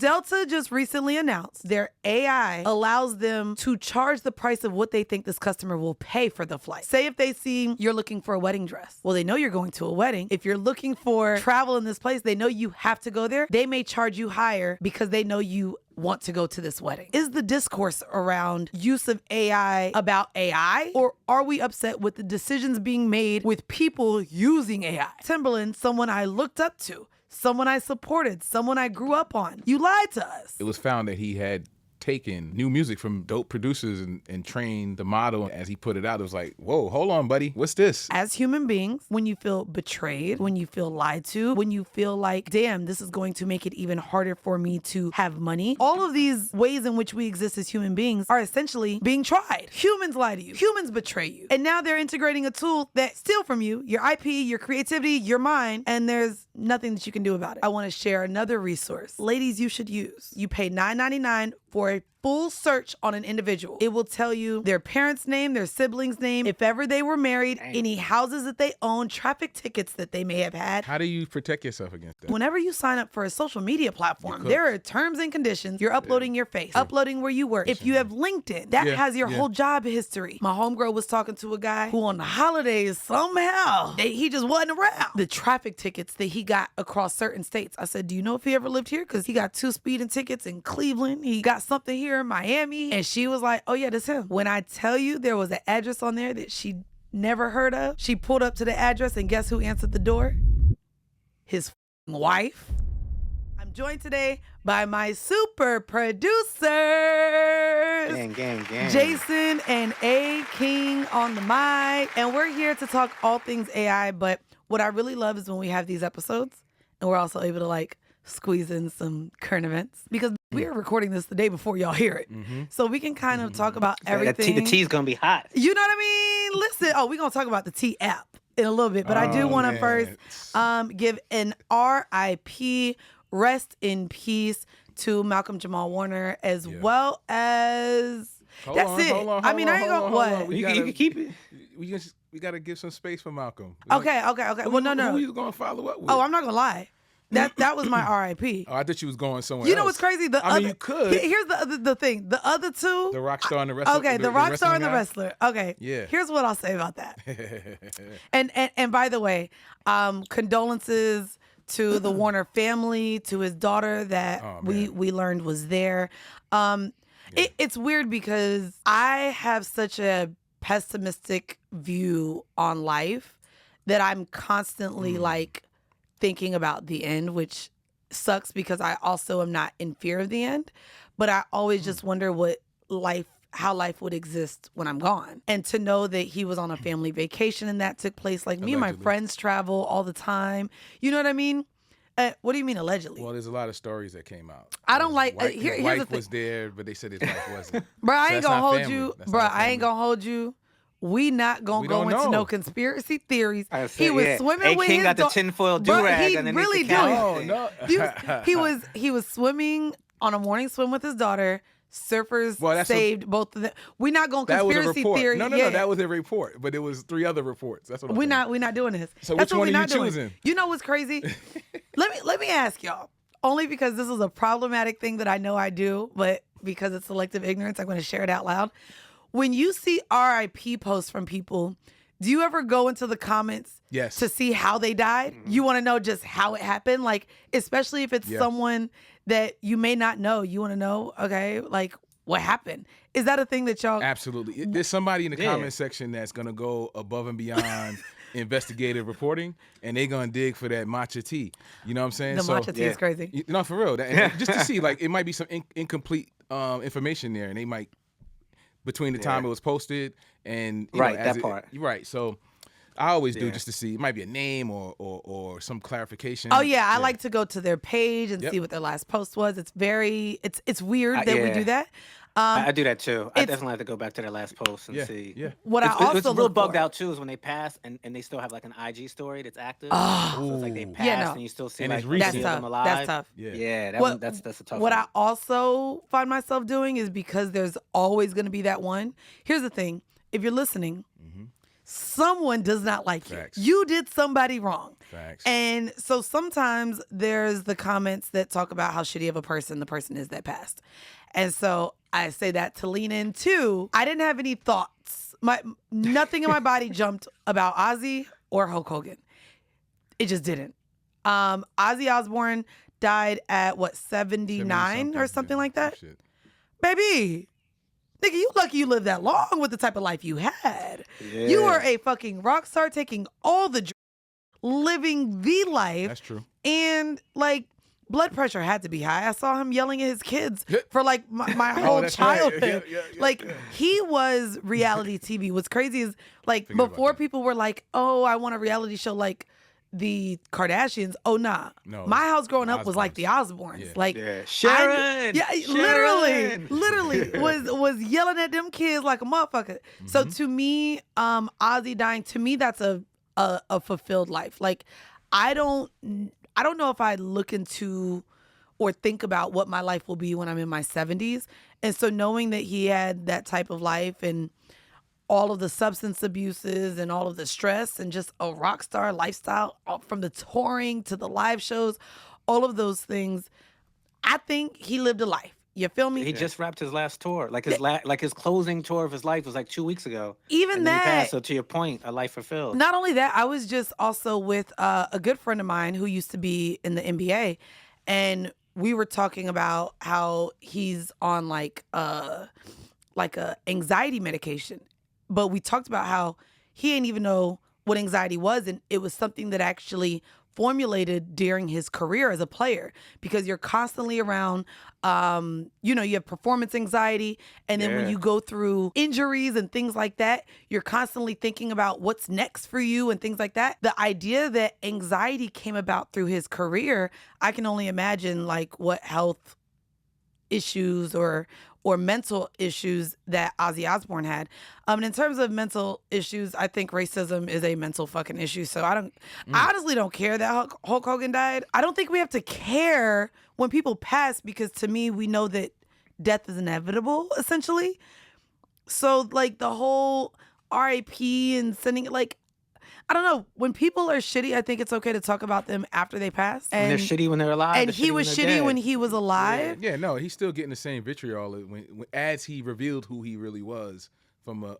Delta just recently announced their AI allows them to charge the price of what they think this customer will pay for the flight. Say if they see you're looking for a wedding dress. Well, they know you're going to a wedding. If you're looking for travel in this place, they know you have to go there. They may charge you higher because they know you want to go to this wedding. Is the discourse around use of AI about AI, or are we upset with the decisions being made with people using AI? Timbaland, someone I looked up to, someone I supported, someone I grew up on. You lied to us. It was found that he had taken new music from dope producers and trained the model. As he put it out, it was like, whoa, hold on, buddy. What's this? As human beings, when you feel betrayed, when you feel lied to, when you feel like, damn, this is going to make it even harder for me to have money, all of these ways in which we exist as human beings are essentially being tried. Humans lie to you. Humans betray you. And now they're integrating a tool that steals from you, your IP, your creativity, your mind, and there's nothing that you can do about it. I want to share another resource. Ladies, you should use. You pay $9.99 for a full search on an individual. It will tell you their parents' name, their siblings' name, if ever they were married, any houses that they own, traffic tickets that they may have had. How do you protect yourself against that? Whenever you sign up for a social media platform, there are terms and conditions. You're uploading your face, uploading where you work. If you have LinkedIn, that has your whole job history. My homegirl was talking to a guy who on the holidays, somehow, he just wasn't around. The traffic tickets that he got across certain states. I said, do you know if he ever lived here? Because he got 2 speeding tickets in Cleveland. He got something here in Miami. And she was like, oh yeah, that's him. When I tell you there was an address on there that she never heard of, she pulled up to the address and guess who answered the door? His wife. I'm joined today by my super producers. Gang. Jayson and A-King on the mic. And we're here to talk all things AI. But what I really love is when we have these episodes and we're also able to like squeeze in some current events, because we are recording this the day before y'all hear it. So we can kind of talk about everything. The tea's going to be hot. You know what I mean? Listen, we're going to talk about the T app in a little bit, but I do want to first give an RIP, rest in peace, to Malcolm Jamal Warner, as well as... Hold that's on, it. hold on, I mean, I ain't gonna... What? You can keep it. We got to give some space for Malcolm. Okay. Well, no. Who you going to follow up with? Oh, I'm not gonna lie. That was my RIP. Oh, I thought you was going somewhere You know else. what's crazy? You could. Here's the thing. The other two. The rock star and the wrestler. Okay, the rock star and the guy? wrestler. Okay. Yeah. Here's what I'll say about that. and by the way, condolences to the Warner family, to his daughter that we learned was there. It's weird because I have such a pessimistic view on life that I'm constantly like thinking about the end, which sucks because I also am not in fear of the end, but I always just wonder how life would exist when I'm gone. And to know that he was on a family vacation and that took place, like me and my friends travel all the time. You know what I mean? What do you mean allegedly? Well, there's a lot of stories that came out. I don't like... His here's the wife thing. was there, but they said his wife wasn't. Bro, I ain't gonna hold family. you. That's Bro, not I ain't family. gonna hold you. We not gonna go into no conspiracy theories. He was swimming with his got the tinfoil do-rag he underneath really the do. couch. Oh, no. He was swimming on a morning swim with his daughter. Surfers saved both of them. We're not going conspiracy theory. No, that was a report, but it was 3 other reports. That's what I'm saying. We're not doing this. So That's which what one we're are you not doing. choosing? You know what's crazy? Let me ask y'all. Only because this is a problematic thing that I know I do, but because it's selective ignorance, I'm going to share it out loud. When you see RIP posts from people, do you ever go into the comments to see how they died? You want to know just how it happened? Like, especially if it's someone that you may not know. You want to know, okay, like, what happened? Is that a thing that y'all... Absolutely. There's somebody in the comment section that's going to go above and beyond investigative reporting, and they're going to dig for that matcha tea. You know what I'm saying? The matcha tea is crazy. No, for real. Just to see, like, it might be some incomplete information there, and they might... Between the time it was posted and that part. Right. So I always do just to see. It might be a name or some clarification. Oh yeah, I like to go to their page and see what their last post was. It's it's weird that we do that. I do that too. I definitely have to go back to their last post and see. Yeah. What's real bugged out too is when they pass and they still have like an IG story that's active. So it's like they passed and you still see like it's them alive. That's tough. Yeah, that's a tough one. What I also find myself doing is because there's always going to be that one. Here's the thing. If you're listening, someone does not like Facts. you. You did somebody wrong. Facts. And so sometimes there's the comments that talk about how shitty of a person the person is that passed. And so I say that to lean into, I didn't have any thoughts. Nothing in my body jumped about Ozzy or Hulk Hogan. It just didn't. Ozzy Osbourne died at 79 or something like that? Shit. Baby, nigga, you lucky you lived that long with the type of life you had. Yeah. You were a fucking rock star taking all the living the life. That's true. And like blood pressure had to be high. I saw him yelling at his kids for like my whole childhood. Yeah. Like he was reality TV. What's crazy is like before people were like, oh, I want a reality show like the Kardashians. Oh, nah. No, my house growing up Osbournes. was like the Osbournes. Yeah. Like Sharon. Sharon. literally was yelling at them kids like a motherfucker. So to me, Ozzy dying, to me, that's a fulfilled life. Like I don't know if I look into or think about what my life will be when I'm in my 70s. And so knowing that he had that type of life and all of the substance abuses and all of the stress and just a rock star lifestyle from the touring to the live shows, all of those things, I think he lived a life. You feel me? He just wrapped his last tour. Like his closing tour of his life was like 2 weeks ago. Even and then that. He passed, so to your point, a life fulfilled. Not only that, I was just also with a good friend of mine who used to be in the NBA, and we were talking about how he's on like a anxiety medication. But we talked about how he didn't even know what anxiety was, and it was something that actually formulated during his career as a player, because you're constantly around, you have performance anxiety. And then when you go through injuries and things like that, you're constantly thinking about what's next for you and things like that. The idea that anxiety came about through his career, I can only imagine like what health issues or mental issues that Ozzy Osbourne had. And in terms of mental issues, I think racism is a mental fucking issue. So I honestly don't care that Hulk Hogan died. I don't think we have to care when people pass, because to me, we know that death is inevitable, essentially. So like the whole RIP and sending it, like, I don't know. When people are shitty, I think it's okay to talk about them after they pass. And they're shitty when they're alive. And he was shitty when he was alive. Yeah, no, he's still getting the same vitriol as he revealed who he really was from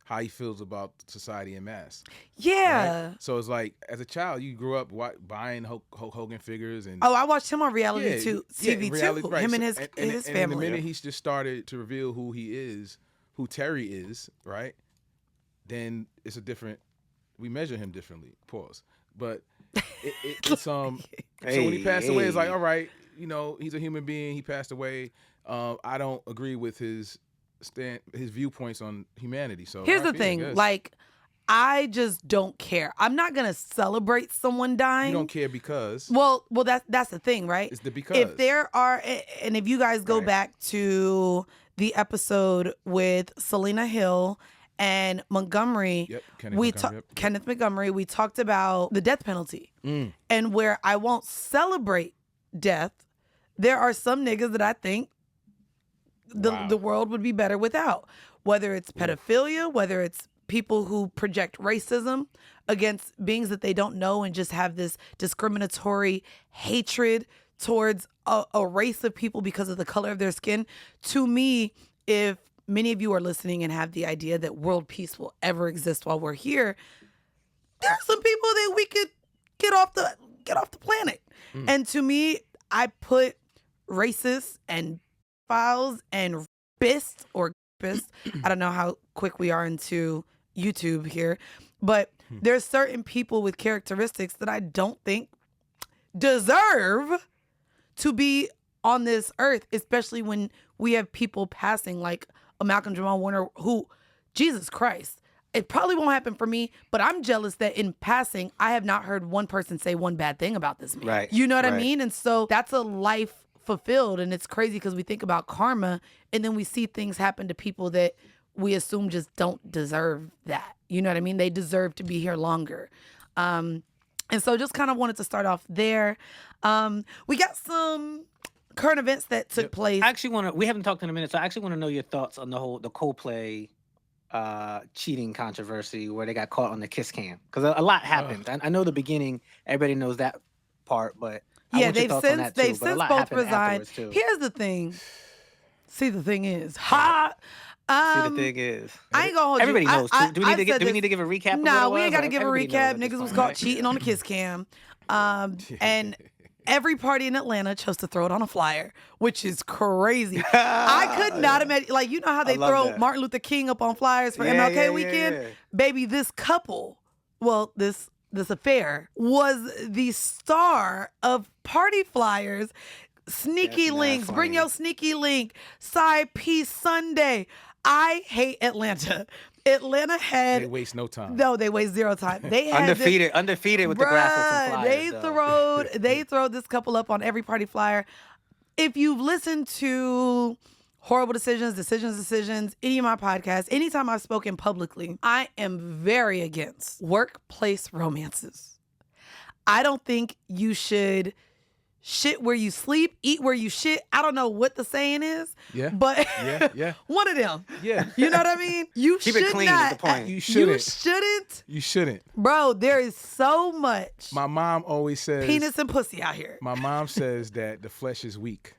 how he feels about society en masse. Yeah. Right? So it's like, as a child, you grew up buying Hulk Hogan figures. And I watched him on reality TV too. Right. Him and his and family. the minute he's just started to reveal who he is, who Terry is, right, then it's a different... We measure him differently. Pause. But it's so when he passed away, it's like, all right, he's a human being. He passed away. I don't agree with his viewpoints on humanity. So here's the thing, like, I just don't care. I'm not gonna celebrate someone dying. You don't care because well, that's the thing, right? It's the because. If there are, and if you guys go back to the episode with Selena Hill and Montgomery, Kenneth Montgomery, we talked about the death penalty. And where I won't celebrate death, there are some niggas that I think the world would be better without. Whether it's pedophilia, whether it's people who project racism against beings that they don't know and just have this discriminatory hatred towards a race of people because of the color of their skin. To me, if many of you are listening and have the idea that world peace will ever exist while we're here, there are some people that we could get off the planet. And to me, I put racists and files and rapists or rapists. I don't know how quick we are into YouTube here, but there's certain people with characteristics that I don't think deserve to be on this earth, especially when we have people passing like a Malcolm Jamal Warner, who, Jesus Christ, it probably won't happen for me, but I'm jealous that in passing, I have not heard one person say one bad thing about this man. Right. You know what I mean? And so that's a life fulfilled. And it's crazy because we think about karma and then we see things happen to people that we assume just don't deserve that. You know what I mean? They deserve to be here longer. And so just kind of wanted to start off there. We got some current events that took place. I actually want to, we haven't talked in a minute, so I actually want to know your thoughts on the Coldplay cheating controversy where they got caught on the kiss cam, because a lot happened. I know the beginning, everybody knows that part, but I want your thoughts on that too. They've But a since lot both happened resigned. afterwards too. Here's the thing. See, the thing is, See, the thing is, I ain't gonna hold everybody you. knows. Do we need to give a recap? No, we of ain't got to give a recap. Niggas was caught cheating on the kiss cam, and every party in Atlanta chose to throw it on a flyer, which is crazy. I could not imagine. Like, you know how they throw Martin Luther King up on flyers for MLK weekend? Yeah. Baby, this couple, well, this affair was the star of party flyers. Sneaky links, bring your sneaky link, side piece Sunday. I hate Atlanta. Atlanta had... They waste no time. No, they waste zero time. They had undefeated with the graphics and flyers. They throw this couple up on every party flyer. If you've listened to Horrible Decisions, any of my podcasts, anytime I've spoken publicly, I am very against workplace romances. I don't think you should shit where you sleep, eat where you shit. I don't know what the saying is. Yeah. But yeah. One of them. Yeah. You know what I mean? You Keep should it clean not. is the point. You shouldn't. You shouldn't. You Bro, there is so much My mom always says penis and pussy out here. My mom says that the flesh is weak.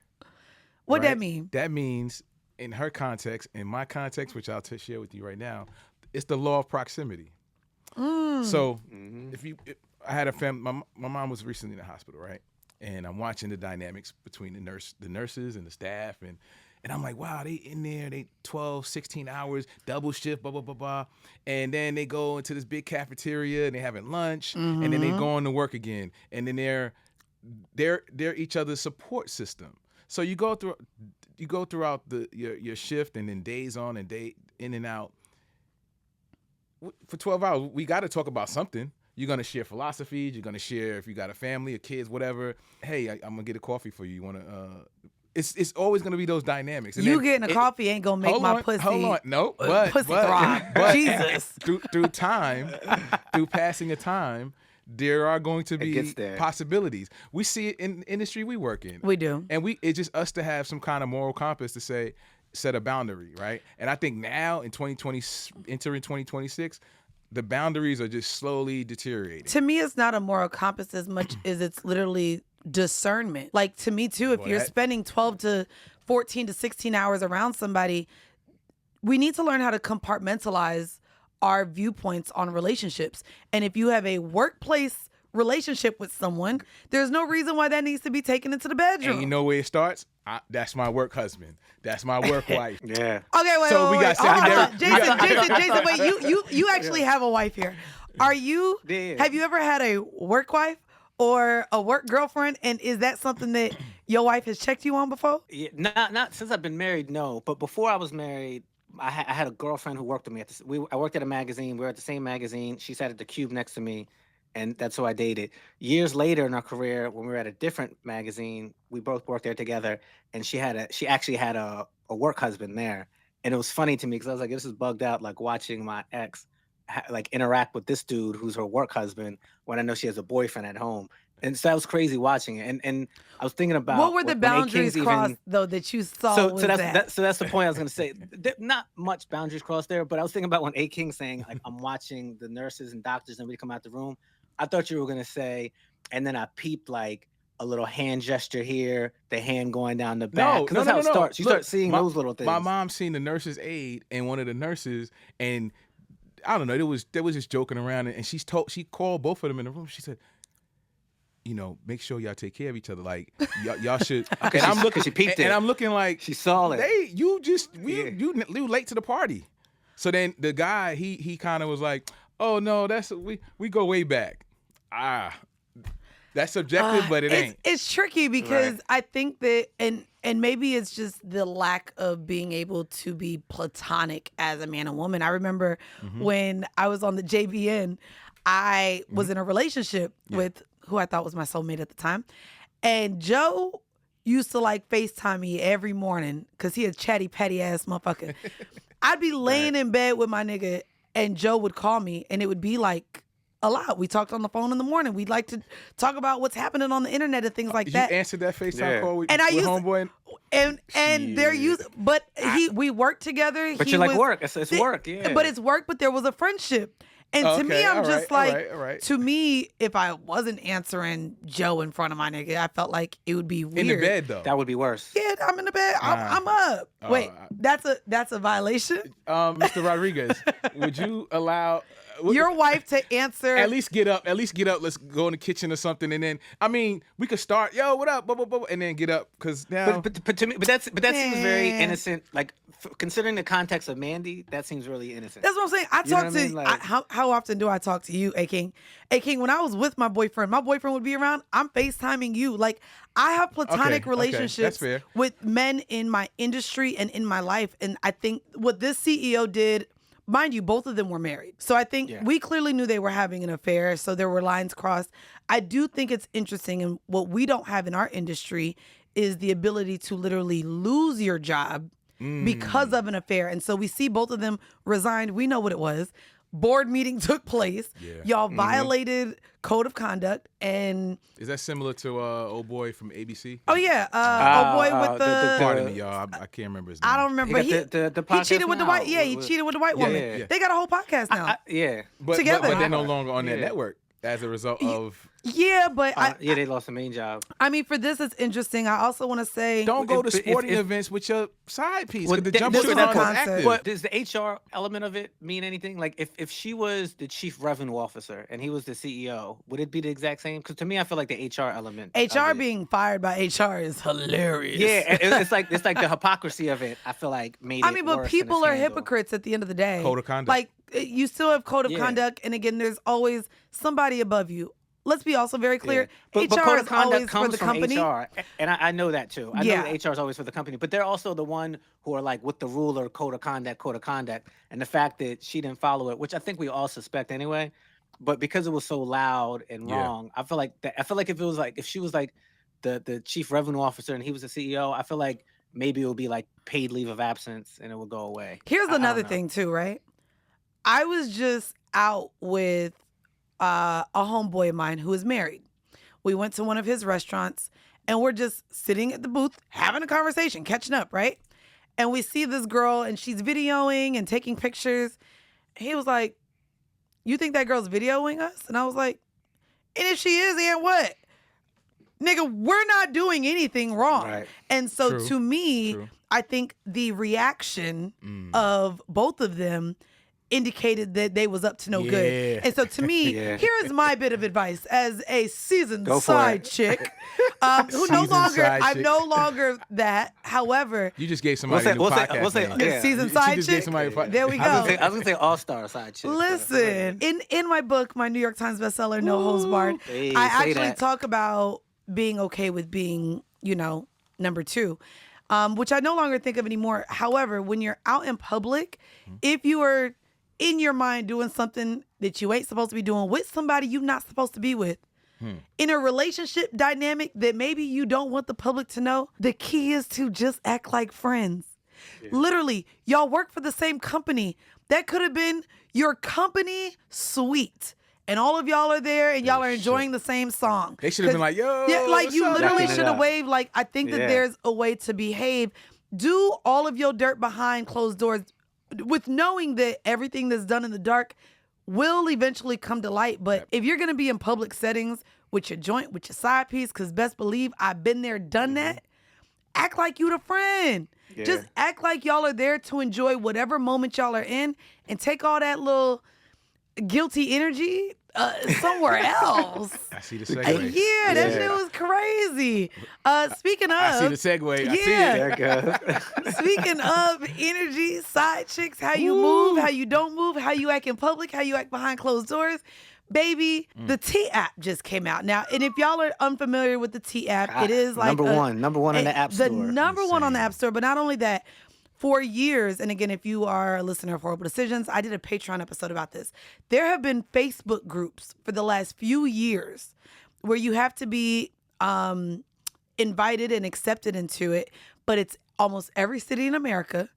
What that mean? That means, in her context, in my context, which I'll share with you right now, it's the law of proximity. So, I had a family. My mom was recently in the hospital, right? And I'm watching the dynamics between the nurses and the staff, and I'm like, wow, they in there, they 12, 16 hours, double shift, blah, blah, blah, blah. And then they go into this big cafeteria and they having lunch, and then they go on to work again. And then they're each other's support system. So you go throughout your shift, and then days on and day in and out. For 12 hours, we got to talk about something. You're going to share philosophies. You're going to share if you got a family or kids, whatever. Hey, I'm going to get a coffee for you. You want to... It's always going to be those dynamics. And you getting a coffee ain't going to make my pussy... Hold on. No, but throb. But Jesus. Through time, through passing of time, there are going to be possibilities. We see it in the industry we work in. We do. And it's just us to have some kind of moral compass to say, set a boundary, right? And I think now in 2020, entering 2026, the boundaries are just slowly deteriorating. To me, it's not a moral compass as much as it's literally discernment. Like, to me, too, if you're spending 12 to 14 to 16 hours around somebody, we need to learn how to compartmentalize our viewpoints on relationships. And if you have a workplace relationship with someone, there's no reason why that needs to be taken into the bedroom. And you know where it starts? That's my work husband. That's my work wife. Yeah. Okay, wait. So we got secondary. Jason, wait. You actually have a wife here. Have you ever had a work wife or a work girlfriend? And is that something that your wife has checked you on before? Yeah, not since I've been married, no. But before I was married, I had a girlfriend who worked with me. I worked at a magazine. We were at the same magazine. She sat at the cube next to me. And that's who I dated. Years later in our career, when we were at a different magazine, we both worked there together. And she actually had a work husband there. And it was funny to me because I was like, this is bugged out, like watching my ex interact with this dude who's her work husband when I know she has a boyfriend at home. And so that was crazy watching it. And I was thinking about what were the boundaries crossed though that you saw. So that's the point I was going to say. Not much boundaries crossed there, but I was thinking about when A-King saying, like, I'm watching the nurses and doctors and we come out the room. I thought you were going to say, and then I peeped like a little hand gesture here, the hand going down the back. No. How it starts. You start seeing those little things. My mom seen the nurse's aide and one of the nurses, and I don't know, they was just joking around, and she called both of them in the room. She said, you know, make sure y'all take care of each other. Like y'all should. And I'm looking, she peeped it, and I'm looking like she saw it. You late to the party. So then the guy he kind of was like, oh no, we go way back. That's subjective, but it ain't. It's tricky because I think that, and maybe it's just the lack of being able to be platonic as a man and woman. I remember when I was on the JVN, I was in a relationship with who I thought was my soulmate at the time. And Joe used to like FaceTime me every morning because he a chatty patty ass motherfucker. I'd be laying in bed with my nigga and Joe would call me and it would be like a lot. We talked on the phone in the morning. We'd like to talk about what's happening on the internet and things like that. You answered that FaceTime call with, and I with homeboy? And they're used, but we worked together. But you're like work. It's work, yeah. But it's work, but there was a friendship. And to me, I'm just to me, if I wasn't answering Joe in front of my nigga, I felt like it would be weird. In the bed, though. That would be worse. Yeah, I'm in the bed. I'm up. Wait, that's a violation? Mr. Rodriguez, would you allow your wife to answer? At least get up. Let's go in the kitchen or something, and then we could start. Yo, what up? Blah, blah, blah, and then get up because now. But to me, that seems very innocent. Like considering the context of Mandii, that seems really innocent. That's what I'm saying. How often do I talk to you, A-King? A-King, when I was with my boyfriend would be around. I'm FaceTiming you. Like I have platonic relationships with men in my industry and in my life, and I think what this CEO did. Mind you, both of them were married. So I think we clearly knew they were having an affair, so there were lines crossed. I do think it's interesting, and what we don't have in our industry is the ability to literally lose your job because of an affair. And so we see both of them resigned. We know what it was. Board meeting took place. Yeah. Y'all violated code of conduct. And is that similar to old boy from ABC? Oh yeah, old boy with the pardon me, y'all. I can't remember his name. I don't remember. He cheated with the white. Yeah, he cheated with the white woman. Yeah. They got a whole podcast now. Together. But they're no longer on that network as a result of. Yeah, but they lost the main job. I mean, for this, it's interesting. I also want to say, don't go to sporting events with your side piece. Well, the jump shooter that was active. But does the HR element of it mean anything? Like, if she was the chief revenue officer and he was the CEO, would it be the exact same? Because to me, I feel like the HR element. HR being fired by HR is hilarious. Yeah, it's like the hypocrisy of it. I feel like made. I mean, but people are hypocrites at the end of the day. Code of conduct. Like you still have code of conduct, and again, there's always somebody above you. Let's be also very clear. But HR code of is conduct always comes for the from company. HR, and I know that too. I know that HR is always for the company, but they're also the one who are like with the ruler, code of conduct, and the fact that she didn't follow it, which I think we all suspect anyway. But because it was so loud and wrong, I feel like if she was like the chief revenue officer and he was the CEO, I feel like maybe it would be like paid leave of absence and it would go away. Here's another thing too, right? I was just out with a homeboy of mine who is married. We went to one of his restaurants and we're just sitting at the booth having a conversation, catching up, right? And we see this girl and she's videoing and taking pictures. He was like, "You think that girl's videoing us?" And I was like, "And if she is, and what? Nigga, we're not doing anything wrong." Right. And so to me, I think the reaction of both of them indicated that they was up to no good. And so to me, here is my bit of advice as a seasoned side chick who I'm no longer that. However, you just gave somebody a new podcast. Seasoned side chick. There we go. I was gonna say all-star side chick. Listen, in my book, my New York Times bestseller, No Holds Barred, I actually talk about being okay with being, number two. Which I no longer think of anymore. However, when you're out in public, if you are in your mind doing something that you ain't supposed to be doing with somebody you're not supposed to be with, in a relationship dynamic that maybe you don't want the public to know, the key is to just act like friends. Literally, y'all work for the same company. That could have been your company suite. And all of y'all are there and y'all are enjoying the same song. They should have been like, yo. Yeah, like you literally should have waved. Like, I think that there's a way to behave. Do all of your dirt behind closed doors with knowing that everything that's done in the dark will eventually come to light. But if you're going to be in public settings with your joint, with your side piece, because best believe I've been there, done that, act like you the friend. Yeah. Just act like y'all are there to enjoy whatever moment y'all are in and take all that little guilty energy somewhere else. I see the segue. That shit was crazy. Speaking of, I see the segue. I see it. Speaking of energy, side chicks, how you move, how you don't move, how you act in public, how you act behind closed doors. Baby, the T app just came out now, and if y'all are unfamiliar with the T app, it is like number one on the app store. The number one on the app store, but not only that. For years, and again, if you are a listener of Horrible Decisions, I did a Patreon episode about this. There have been Facebook groups for the last few years where you have to be invited and accepted into it, but it's almost every city in America,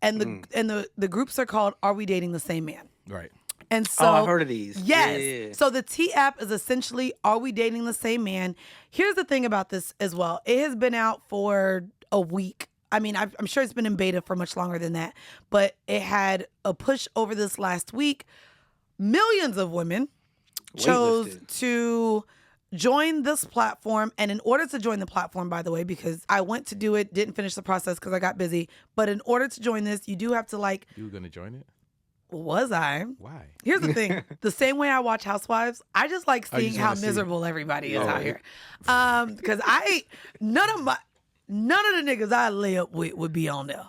and the groups are called "Are We Dating the Same Man?" Right. And so, I've heard of these. Yes. Yeah. So the T app is essentially, are we dating the same man? Here's the thing about this as well. It has been out for a week. I mean, I'm sure it's been in beta for much longer than that, but it had a push over this last week. Millions of women chose to join this platform. And in order to join the platform, by the way, because I went to do it, didn't finish the process because I got busy. But in order to join this, you do have to like... You were going to join it? Was I? Why? Here's the thing. The same way I watch Housewives, I just like seeing how miserable everybody is out here. Because none of the niggas I lay up with would be on there.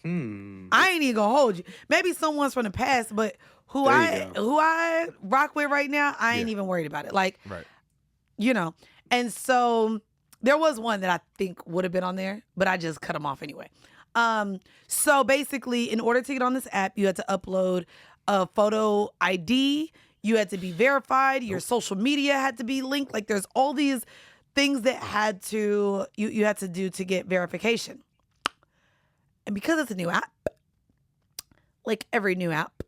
I ain't even gonna hold you. Maybe someone's from the past, but who I rock with right now, I ain't even worried about it. Like, you know. And so there was one that I think would have been on there, but I just cut them off anyway. So basically, in order to get on this app, you had to upload a photo ID. You had to be verified. Your social media had to be linked. Like, there's all these things that you had to do to get verification. And because it's a new app, like every new app,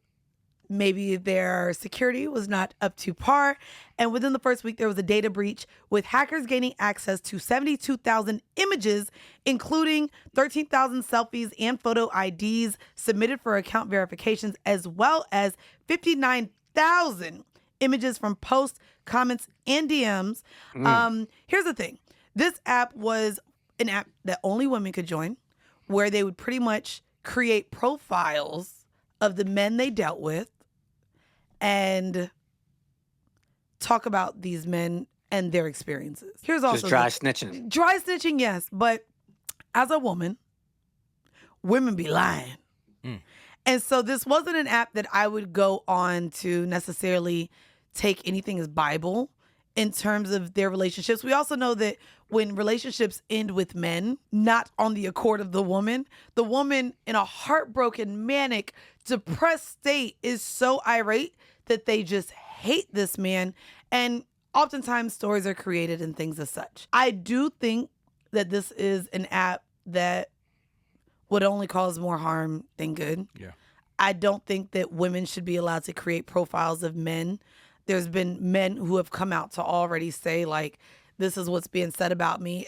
maybe their security was not up to par. And within the first week, there was a data breach with hackers gaining access to 72,000 images, including 13,000 selfies and photo IDs submitted for account verifications, as well as 59,000 images from posts, comments, and DMs. Here's the thing. This app was an app that only women could join, where they would pretty much create profiles of the men they dealt with and talk about these men and their experiences. Here's also just dry snitching. Dry snitching, yes. But as a woman, women be lying. And so this wasn't an app that I would go on to necessarily take anything as Bible in terms of their relationships. We also know that when relationships end with men, not on the accord of the woman in a heartbroken, manic, depressed state is so irate that they just hate this man. And oftentimes stories are created and things as such. I do think that this is an app that would only cause more harm than good. Yeah. I don't think that women should be allowed to create profiles of men. There's been men who have come out to already say, like, this is what's being said about me.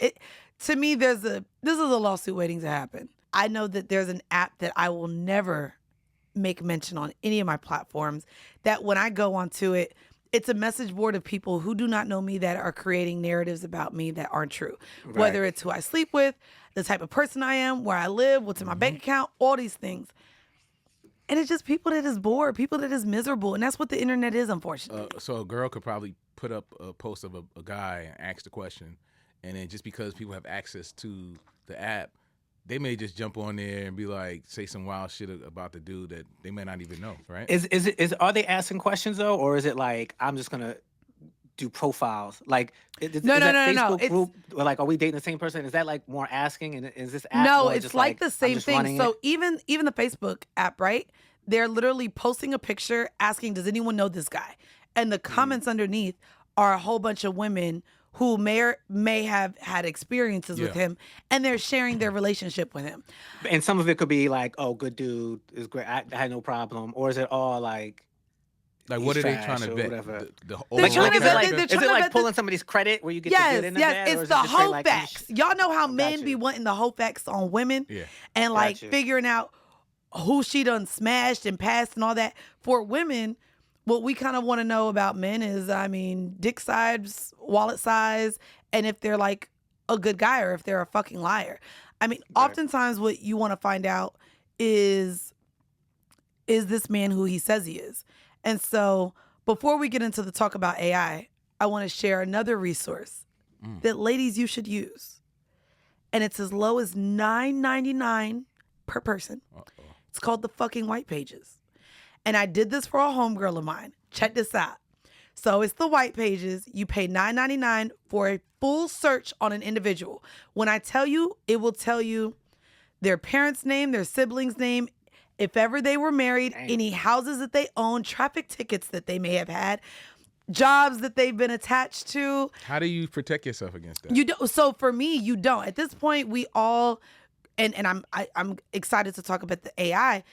To me, this is a lawsuit waiting to happen. I know that there's an app that I will never make mention on any of my platforms, that when I go onto it, it's a message board of people who do not know me that are creating narratives about me that aren't true. Right. Whether it's who I sleep with, the type of person I am, where I live, what's in my bank account, all these things. And it's just people that is bored, people that is miserable. And that's what the internet is, unfortunately. So a girl could probably put up a post of a guy and ask the question. And then just because people have access to the app, they may just jump on there and be like, say some wild shit about the dude that they may not even know, right? Are they asking questions though? Or is it like, I'm just going to do profiles? Like, is no. Facebook group, or like, are we dating the same person? Is that like more asking? And is this app No, more it's just like the same thing. So it? even the Facebook app, right? They're literally posting a picture asking, does anyone know this guy? And the comments underneath are a whole bunch of women who may have had experiences with him, and they're sharing their relationship with him. And some of it could be like, oh, good dude, is great, I had no problem. Or is it all like what are they trying to vet? They're trying to vet. Is it like pulling somebody's credit where you get to get into that? Yes, it's the whole facts. Y'all know how men be wanting the whole facts on women, and like figuring out who she done smashed and passed and all that. For women, what we kind of want to know about men is, I mean, dick size, wallet size, and if they're like a good guy or if they're a fucking liar. I mean, oftentimes what you want to find out is this man who he says he is? And so before we get into the talk about AI, I want to share another resource that ladies, you should use. And it's as low as $9.99 per person. It's called the fucking White Pages. And I did this for a homegirl of mine. Check this out. So it's the White Pages. You pay $9.99 for a full search on an individual. When I tell you, it will tell you their parents' name, their siblings' name, if ever they were married, any houses that they own, traffic tickets that they may have had, jobs that they've been attached to. How do you protect yourself against that? You don't. So for me, you don't. At this point, we all, and I'm excited to talk about the AI.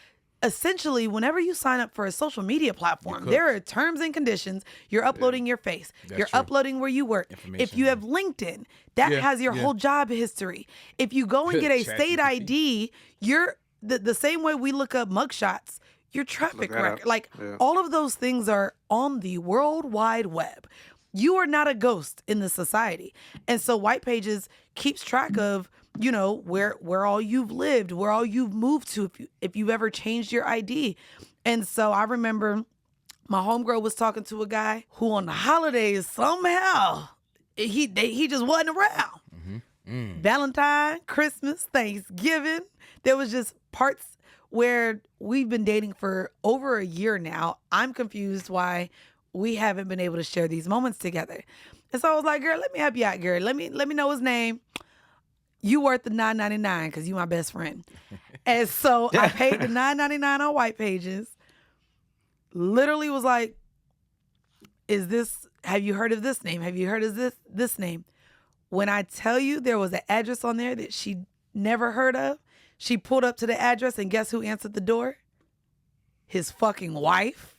essentially, whenever you sign up for a social media platform, there are terms and conditions. You're uploading your face. You're uploading where you work. If you have LinkedIn, that has your whole job history. If you go and get a state ID, you're the same way we look up mugshots, your traffic record. Like, all of those things are on the World Wide Web. You are not a ghost in the society. And so White Pages keeps track of, you know, where all you've lived, where all you've moved to, if you've ever changed your ID. And so I remember my homegirl was talking to a guy who on the holidays somehow he just wasn't around. Valentine, Christmas, Thanksgiving. There was just parts where we've been dating for over a year now. I'm confused why we haven't been able to share these moments together. And so I was like, girl, let me help you out, girl. Let me know his name. You worth the $9.99 because you my best friend. And so I paid the $9.99 on White Pages. Literally was like, have you heard of this name? Have you heard of this name? When I tell you there was an address on there that she never heard of, she pulled up to the address and guess who answered the door? His fucking wife.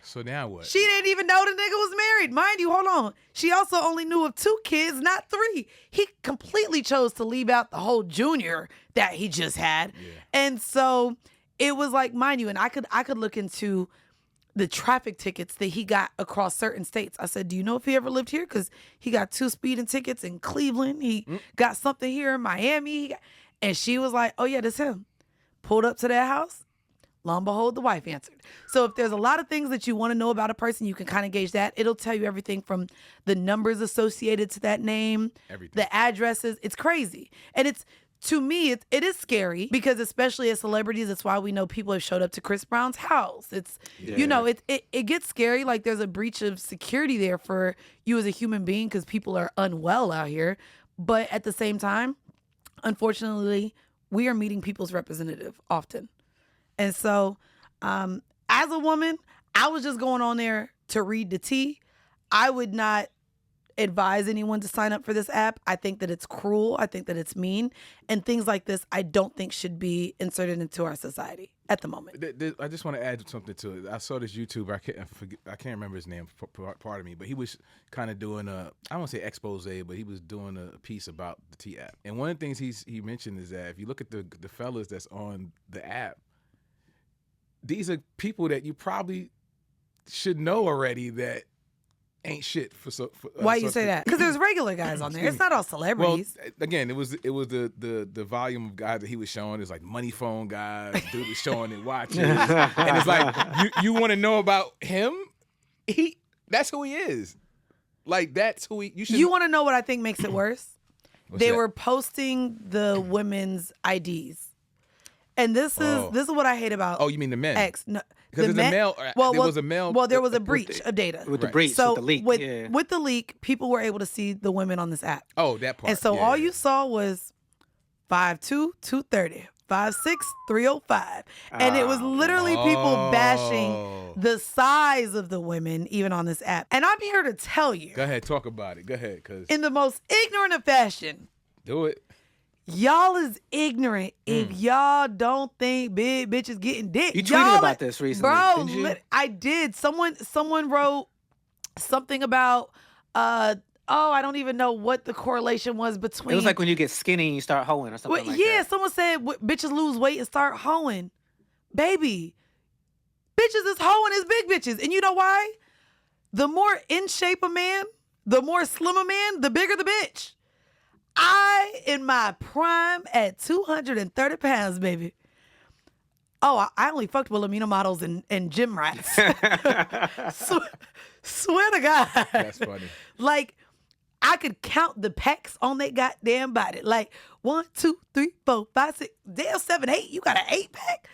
So now what? She didn't even know the nigga was married. Mind you, hold on. She also only knew of 2 kids, not 3. He completely chose to leave out the whole junior that he just had. Yeah. And so it was like, mind you, and I could look into the traffic tickets that he got across certain states. I said, do you know if he ever lived here? Because he got 2 speeding tickets in Cleveland. He got something here in Miami. And she was like, oh yeah, that's him. Pulled up to that house. Lo and behold, the wife answered. So if there's a lot of things that you want to know about a person, you can kind of gauge that. It'll tell you everything from the numbers associated to that name, the addresses. It's crazy. And it's, to me, it is scary because especially as celebrities, that's why we know people have showed up to Chris Brown's house. It's, you know, it gets scary. Like there's a breach of security there for you as a human being because people are unwell out here. But at the same time, unfortunately, we are meeting people's representative often. And so, as a woman, I was just going on there to read the tea. I would not advise anyone to sign up for this app. I think that it's cruel. I think that it's mean. And things like this, I don't think should be inserted into our society at the moment. I just want to add something to it. I saw this YouTuber. I can't remember his name, pardon me, but he was kind of doing I don't want to say expose, but he was doing a piece about the T app. And one of the things he mentioned is that if you look at the fellas that's on the app, these are people that you probably should know already that ain't shit for why you say that? Because there's regular guys on there. It's not all celebrities. Well, again, it was the volume of guys that he was showing. It's like money phone guys. Dude was showing it watches, and it's like you want to know about him. That's who he is. Like that's who he. You want to know what I think makes it worse? They were posting the women's IDs. And this is what I hate about. Oh, you mean the men? No, because there's a male. There was a male. Well, there was a breach of data. With the breach, so with the leak. With the leak, people were able to see the women on this app. Oh, that part. And so all you saw was 5'2", 230, 5'6", 305, and it was literally people bashing the size of the women even on this app. And I'm here to tell you. Go ahead, talk about it. Go ahead, cause in the most ignorant of fashion. Do it. Y'all is ignorant if y'all don't think big bitches getting dick. You tweeted about this recently, bro. Didn't you? I did. Someone wrote something about I don't even know what the correlation was between. It was like when you get skinny and you start hoeing or something like that. Yeah, someone said bitches lose weight and start hoeing. Baby, bitches is hoeing as big bitches. And you know why? The more in shape a man, the more slim a man, the bigger the bitch. I, in my prime, at 230 pounds, baby. Oh, I only fucked Wilhelmina models and gym rats. Swear to God. That's funny. Like, I could count the pecs on their goddamn body. Like, 1, 2, 3, 4, 5, 6, damn, 7, 8. You got an 8-pack?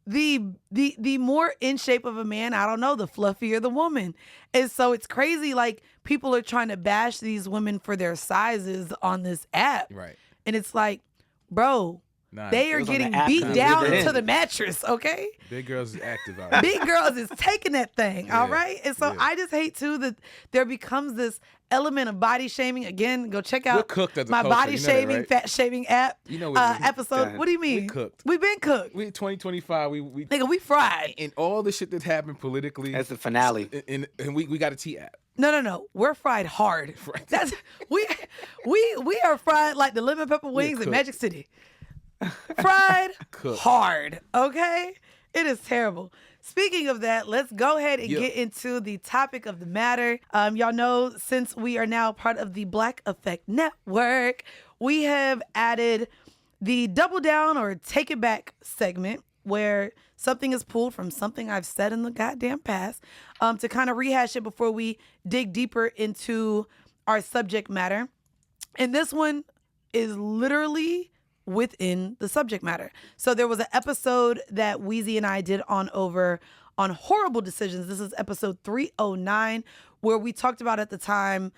The more in shape of a man, I don't know, the fluffier the woman. And so it's crazy, like, people are trying to bash these women for their sizes on this app. Right. And it's like, bro, Nah, They are was on the getting app beat time. down Big into girls. the mattress, okay? Big girls is active out here. Big girls is taking that thing, all Yeah, right? And so yeah. I just hate, too, that there becomes this element of body shaming. Again, go check We're out cooked as a my culture. body You know that, shaming, right? fat shaming app You know what episode. ahead. What do you mean? We cooked. We've been cooked. We 2025. We Nigga, we fried. and all the shit that's happened politically. That's the finale. And we got a T app. No. We're fried hard. That's we are fried like the lemon pepper wings in cooked. Magic City. Fried Cooked. hard. Okay? It is terrible. Speaking of that, let's go ahead and Yeah. get into the topic of the matter. Y'all know, since we are now part of the Black Effect Network, we have added the Double Down or Take It Back segment, where something is pulled from something I've said in the goddamn past, to kind of rehash it before we dig deeper into our subject matter. And this one is literally within the subject matter. So there was an episode that Weezy and I did on horrible decisions. This is episode 309, where we talked about at the time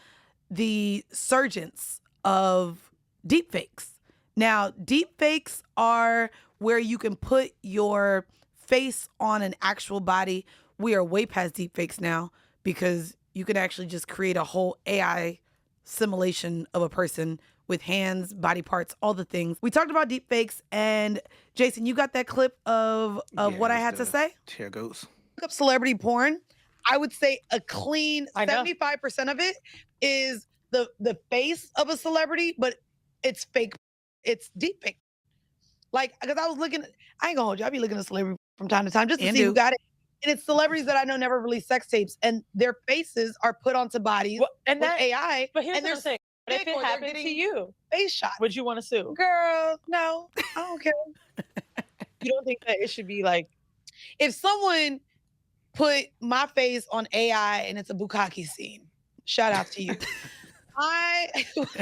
the surgence of deepfakes. Now, deepfakes are where you can put your face on an actual body. We are way past deepfakes now, because you can actually just create a whole AI simulation of a person with hands, body parts, all the things. We talked about deepfakes, and Jayson, you got that clip of what I had to say? Here goes. Look up celebrity porn. I would say a clean I know. 75% of it is the face of a celebrity, but it's fake. It's deepfake. Like, because I was looking, I ain't gonna hold you, I be looking at celebrity from time to time just to see who got it. And it's celebrities that I know never released sex tapes, and their faces are put onto bodies And with that, AI. but here's and the they're thing. What if sick, or it they're happened to getting you? face shots. Would you want to sue? Girl, no, I don't care. You don't think that it should be like, If someone put my face on AI and it's a bukkake scene, shout out to you.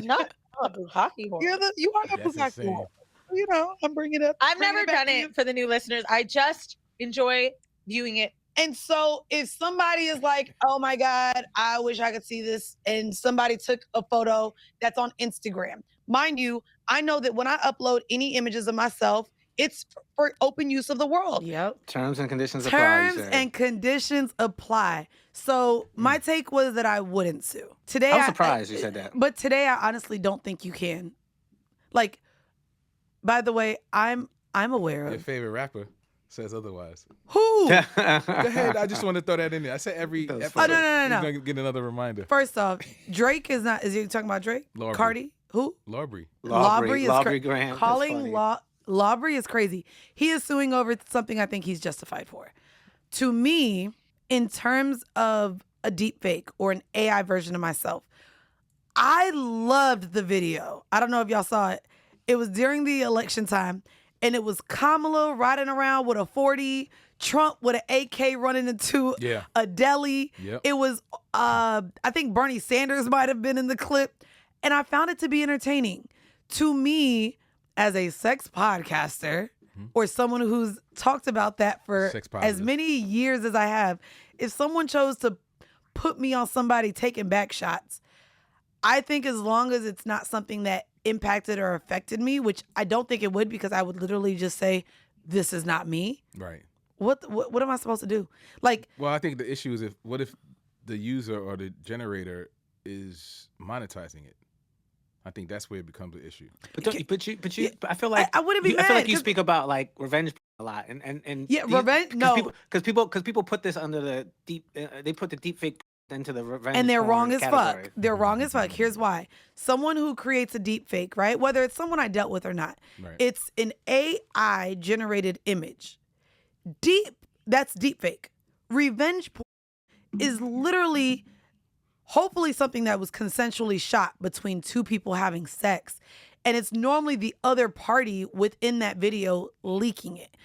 not a bukkake horror? You are a That's bukkake insane. whore. You know, I'm bringing it up. I've bringing never back done to it you. for the new listeners. I just enjoy viewing it. And so if somebody is like, oh my God, I wish I could see this, and somebody took a photo that's on Instagram. Mind you, I know that when I upload any images of myself, it's for open use of the world. Yep. Terms and conditions apply. Terms and conditions apply. So my take was that I wouldn't sue. Today, I'm surprised you said that. But today, I honestly don't think you can. Like, by the way, I'm aware Your of favorite rapper says otherwise. who. Go ahead. I just want to throw that in there. I said every That was episode. funny. no. He's gonna get another reminder. First off, Drake is not. Is he talking about Drake? Laubrie. Cardi? Who? Laubrie. Laubrie is Laubrie Graham. That's Calling funny. Laubrie is crazy. He is suing over something I think he's justified for. To me, in terms of a deep fake or an AI version of myself, I loved the video. I don't know if y'all saw it. It was during the election time, and it was Kamala riding around with a 40, Trump with an AK running into Yeah. a deli. Yep. It was, I think Bernie Sanders might have been in the clip, and I found it to be entertaining. To me, as a sex podcaster, or someone who's talked about that for Sex as positive. many years as I have, if someone chose to put me on somebody taking back shots, I think as long as it's not something that impacted or affected me, which I don't think it would, because I would literally just say, this is not me. Right. What am I supposed to do? Like, Well, I think the issue is what if the user or the generator is monetizing it? I think that's where it becomes an issue. But I feel like I wouldn't be I feel mad, like you 'cause- speak about like revenge a lot, and Yeah, revenge- no. because people put this under the deep. They put the deep fake into the revenge, and they're porn wrong as category. fuck. They're wrong as fuck. Here's why. Someone who creates a deep fake, right? Whether it's someone I dealt with or not, Right. it's an AI generated image. That's deep fake. Revenge porn is literally, hopefully, something that was consensually shot between two people having sex. And it's normally the other party within that video leaking it.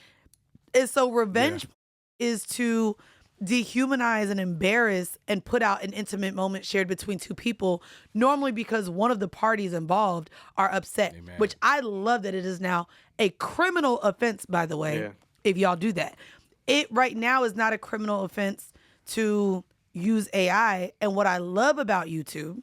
And so revenge is to dehumanize and embarrass and put out an intimate moment shared between two people, normally because one of the parties involved are upset. Amen. Which I love that it is now a criminal offense, by the way, if y'all do that. It right now is not a criminal offense to use AI. And what I love about YouTube,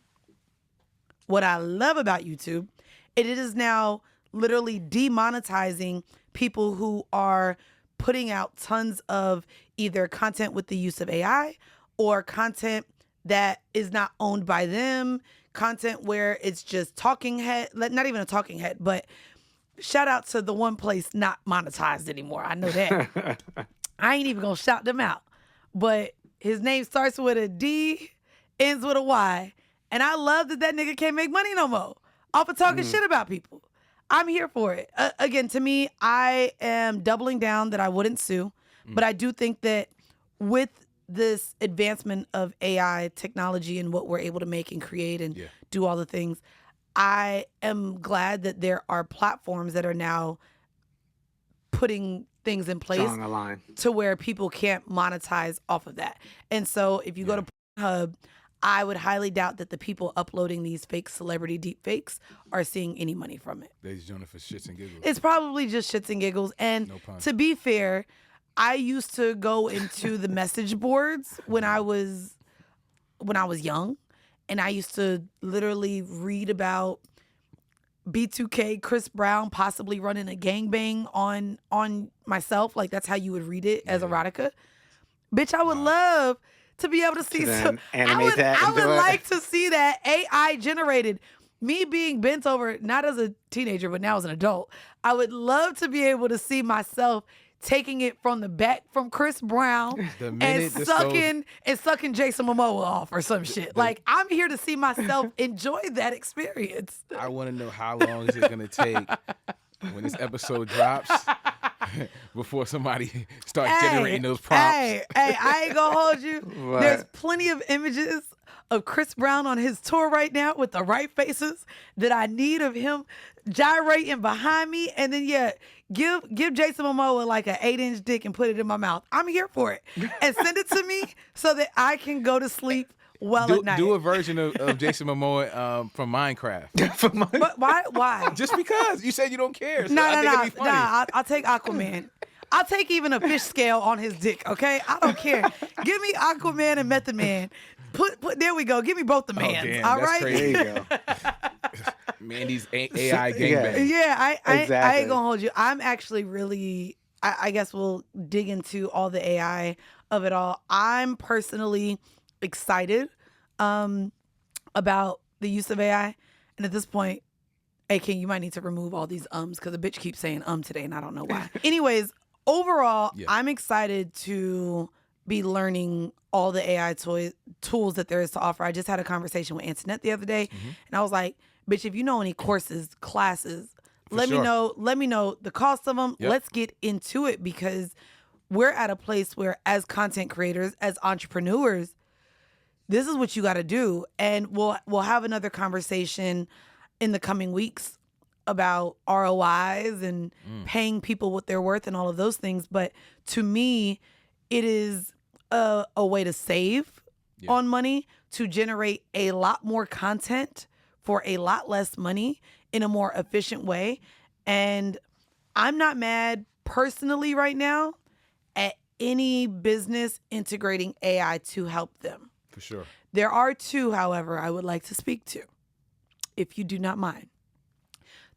it is now literally demonetizing people who are putting out tons of either content with the use of AI or content that is not owned by them, content where it's just talking head, not even a talking head, but shout out to the one place not monetized anymore. I know that. I ain't even gonna shout them out. But his name starts with a D, ends with a Y. And I love that nigga can't make money no more off of talking shit about people. I'm here for it. Again, to me, I am doubling down that I wouldn't sue. But I do think that with this advancement of AI technology and what we're able to make and create and do all the things, I am glad that there are platforms that are now putting things in place to where people can't monetize off of that. And so if you go to Pornhub, I would highly doubt that the people uploading these fake celebrity deep fakes are seeing any money from it. They're just doing it for shits and giggles. It's probably just shits and giggles. And to be fair, I used to go into the message boards when I was young, and I used to literally read about B2K, Chris Brown possibly running a gangbang on myself. Like, that's how you would read it as erotica. Bitch, I would love to be able to see some. I would like to see that AI generated. Me being bent over, not as a teenager, but now as an adult, I would love to be able to see myself taking it from the back from Chris Brown and sucking Jayson Momoa off or some shit. Like, I'm here to see myself enjoy that experience. I want to know how long is it going to take when this episode drops before somebody starts generating those prompts. Hey, I ain't gonna hold you. What? There's plenty of images of Chris Brown on his tour right now with the right faces that I need of him gyrating behind me. And then, give Jayson Momoa like an 8-inch dick and put it in my mouth. I'm here for it. And send it to me so that I can go to sleep at night. Do a version of Jayson Momoa from Minecraft. But why? Just because. You said you don't care. So No. I'll take Aquaman. I'll take even a fish scale on his dick, okay? I don't care. Give me Aquaman and Method Man. There we go. Give me both the mans. Damn, all that's right? Crazy. There you go. Mandy's AI gangbang. Yeah, I ain't gonna hold you. I'm actually really, I guess we'll dig into all the AI of it all. I'm personally excited about the use of AI. And at this point, A-King, you might need to remove all these ums because the bitch keeps saying today and I don't know why. Anyways, overall, I'm excited to be learning all the AI tools that there is to offer. I just had a conversation with Antoinette the other day, and I was like, bitch, if you know any courses, classes, let me know the cost of them. Let's get into it, because we're at a place where, as content creators, as entrepreneurs, this is what you got to do. And we'll have another conversation in the coming weeks about ROIs and paying people what they're worth and all of those things. But to me, it is a way to save on money, to generate a lot more content for a lot less money in a more efficient way. And I'm not mad personally right now at any business integrating AI to help them. For sure. There are two, however, I would like to speak to, if you do not mind.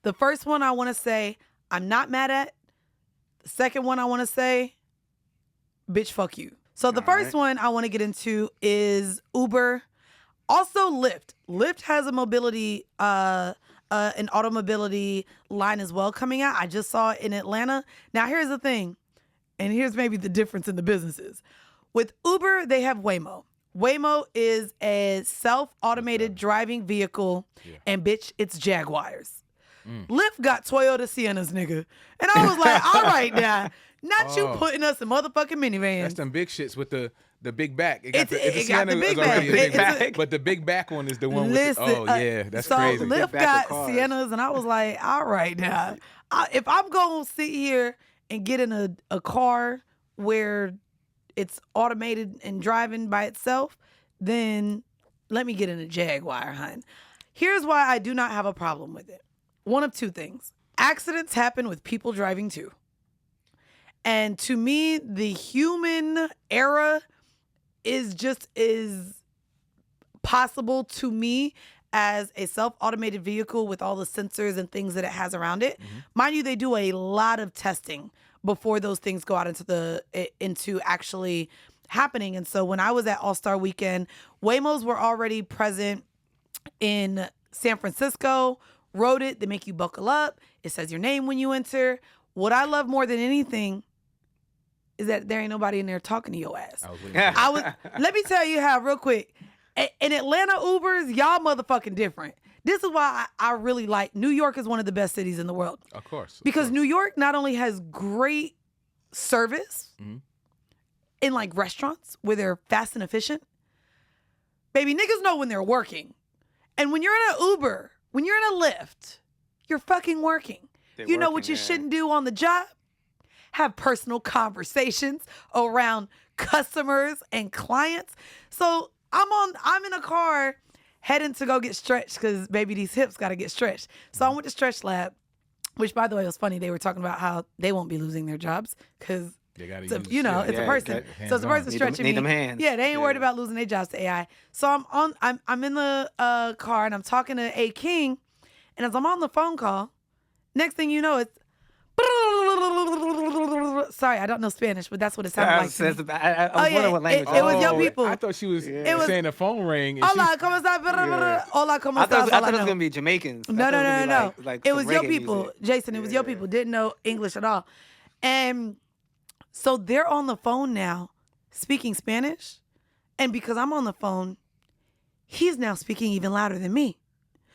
The first one I want to say I'm not mad at. The second one I want to say, bitch, fuck you. So the first one I want to get into is Uber. Also Lyft. Lyft has a mobility, an automobility line as well coming out. I just saw it in Atlanta. Now here's the thing, and here's maybe the difference in the businesses. With Uber, they have Waymo. Waymo is a self-automated driving vehicle, and bitch, it's Jaguars. Lyft got Toyota Siennas, nigga. And I was like, all right now, not you putting us in motherfucking minivans. That's them big shits with the big back. It got the big back. But the big back one is the one with that's so crazy. Lyft got Siennas, and I was like, all right now. If I'm going to sit here and get in a car where it's automated and driving by itself, then let me get in a Jaguar, hun. Here's why I do not have a problem with it. One of two things. Accidents happen with people driving too. And to me, the human error is just as possible to me as a self-automated vehicle with all the sensors and things that it has around it. Mind you, they do a lot of testing before those things go out into actually happening. And so when I was at All-Star Weekend, Waymos were already present in San Francisco. Wrote it. They make you buckle up. It says your name when you enter. What I love more than anything is that there ain't nobody in there talking to your ass. Let me tell you how, real quick. In Atlanta Ubers, y'all motherfucking different. This is why I really like New York is one of the best cities in the world. Of course. Because New York not only has great service in like restaurants where they're fast and efficient. Baby, niggas know when they're working. And when you're in an Uber, when you're in a Lyft, you're fucking working. You know what you shouldn't do on the job? Have personal conversations around customers and clients. So I'm in a car heading to go get stretched because baby, these hips got to get stretched. So I went to Stretch Lab, which by the way was funny. They were talking about how they won't be losing their jobs because it's a person. So it's a person stretching need me. them hands. Yeah, they ain't worried about losing their jobs to AI. So I'm in the car and I'm talking to A-King, and as I'm on the phone call, next thing you know, it's sorry, I don't know Spanish, but that's what it sounded like. To me. I was wondering what language it was your people. I thought she was saying the phone rang. Hola, ¿cómo estás? Hola, ¿cómo estás? I thought it was going to be Jamaicans. No. Like it was your people. Music. Jason, it was your people. Didn't know English at all. And so they're on the phone now speaking Spanish. And because I'm on the phone, he's now speaking even louder than me.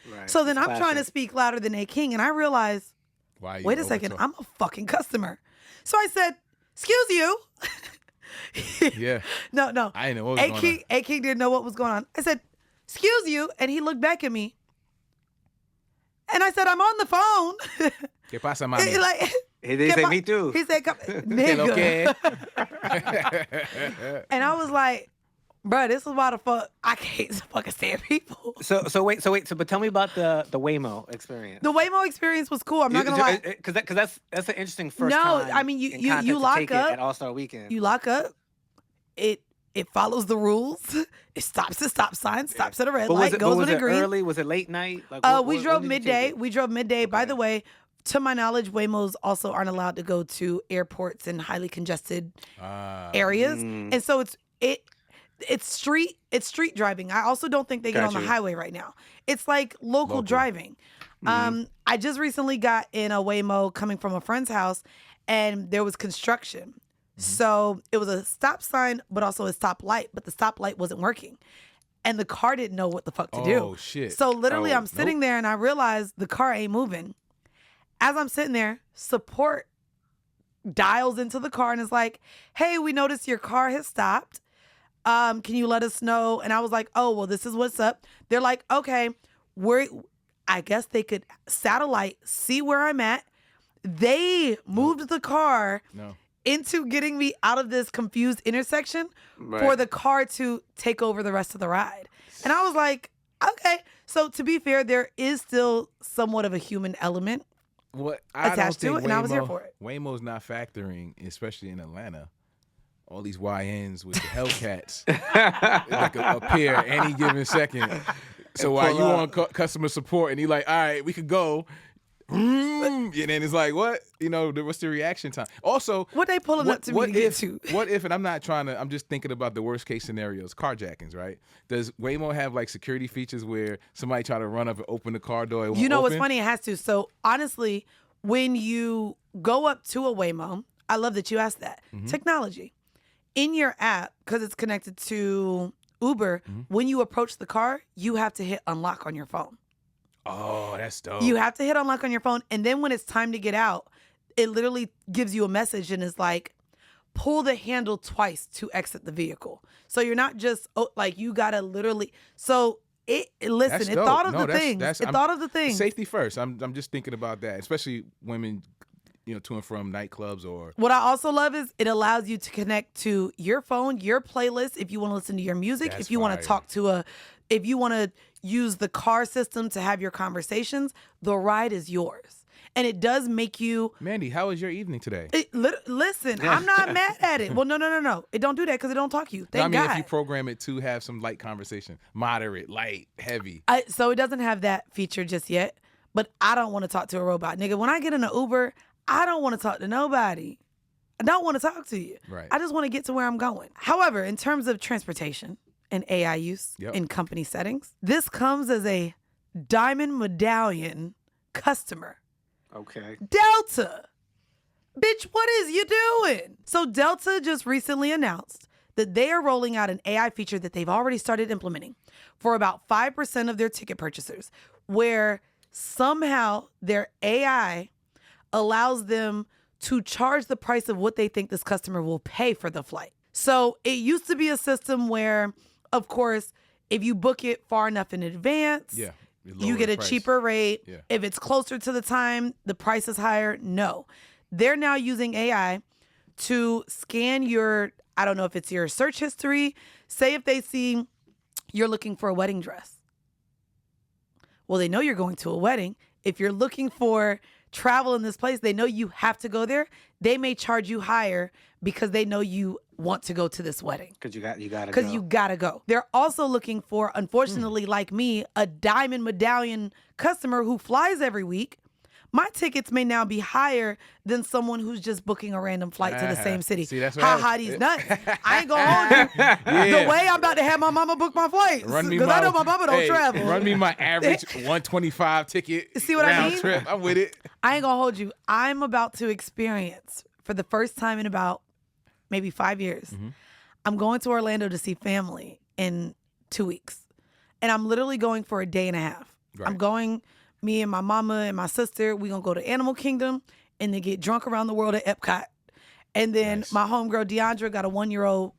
Right. So then I'm trying to speak louder than A-King, and I realize, wait a second, I'm a fucking customer. So I said, excuse you. Yeah. No. I didn't know what was going on. A-King didn't know what was going on. I said, excuse you. And he looked back at me. And I said, I'm on the phone. ¿Qué pasa, mami? He did say me too. He said, nigga. And I was like, bro, this is why the fuck I can't fucking stand people. So wait. But tell me about the Waymo experience. The Waymo experience was cool. I'm not gonna lie. Because that's an interesting first No, time. I mean you lock up at All-Star Weekend. You lock up. It follows the rules. It stops at stop sign, stops at a red light, goes with a green. Early? Was it late night? We drove midday. We drove midday. Okay. By the way, to my knowledge, Waymos also aren't allowed to go to airports and highly congested areas, and so it's street driving. I also don't think they get on the highway right now. It's like local driving. I just recently got in a Waymo coming from a friend's house, and there was construction. So it was a stop sign, but also a stop light, but the stop light wasn't working. And the car didn't know what the fuck to do. Oh, shit. So literally I'm sitting there and I realized the car ain't moving. As I'm sitting there, support dials into the car and is like, hey, we noticed your car has stopped. Can you let us know? And I was like, oh, well, this is what's up. They're like, okay, I guess they could satellite see where I'm at. They moved the car into getting me out of this confused intersection for the car to take over the rest of the ride. And I was like, okay. So to be fair, there is still somewhat of a human element attached to it, and I was here for it. Waymo's not factoring, especially in Atlanta. All these YNs with the Hellcats like appear any given second. So while you on customer support and you like, all right, we could go. And then it's like, what? What's the reaction time? Also, what they pulling up to me to get to? What if, and I'm just thinking about the worst case scenarios, carjackings, right? Does Waymo have like security features where somebody try to run up and open the car door? What's funny? It has to. So honestly, when you go up to a Waymo, I love that you asked that. Technology. In your app, because it's connected to Uber, when you approach the car, you have to hit unlock on your phone. Oh, that's dope. You have to hit unlock on your phone. And then when it's time to get out, it literally gives you a message and is like, pull the handle twice to exit the vehicle. So you're not just, you got to literally. So it thought of the things. It thought of the things. Safety first. I'm just thinking about that, especially women, to and from nightclubs or. What I also love is it allows you to connect to your phone, your playlist, if you want to listen to your music, if you want to talk to if you want to use the car system to have your conversations, the ride is yours. And it does make you... Mandii, how was your evening today? Listen, I'm not mad at it. Well, no. It don't do that because it don't talk to you. Thank God. If you program it to have some light conversation, moderate, light, heavy. So it doesn't have that feature just yet, but I don't want to talk to a robot. Nigga, when I get in an Uber, I don't want to talk to nobody. I don't want to talk to you. Right. I just want to get to where I'm going. However, in terms of transportation and AI use in company settings, this comes as a diamond medallion customer. Okay. Delta. Bitch, what is you doing? So Delta just recently announced that they are rolling out an AI feature that they've already started implementing for about 5% of their ticket purchasers, where somehow their AI allows them to charge the price of what they think this customer will pay for the flight. So it used to be a system where, of course, if you book it far enough in advance, you get a cheaper rate. Yeah. If it's closer to the time, the price is higher. No. They're now using AI to scan your, I don't know if it's your search history. Say if they see you're looking for a wedding dress. Well, they know you're going to a wedding. If you're looking for travel in this place, they know you have to go there. They may charge you higher because they know you want to go to this wedding. Because you gotta go. Because you gotta go. They're also looking for, unfortunately, like me, a diamond medallion customer who flies every week. My tickets may now be higher than someone who's just booking a random flight to the same city. See, that's what these nuts. I ain't gonna hold you. The way I'm about to have my mama book my flights. Because I know my mama don't travel. Run me my average 125 ticket See what I mean? trip. I'm with it. I ain't gonna hold you. I'm about to experience, for the first time in about maybe 5 years, I'm going to Orlando to see family in 2 weeks. And I'm literally going for a day and a half. Right. I'm going... Me and my mama and my sister, we gonna go to Animal Kingdom and then get drunk around the world at Epcot. And then my homegirl Deandra got a 1-year-old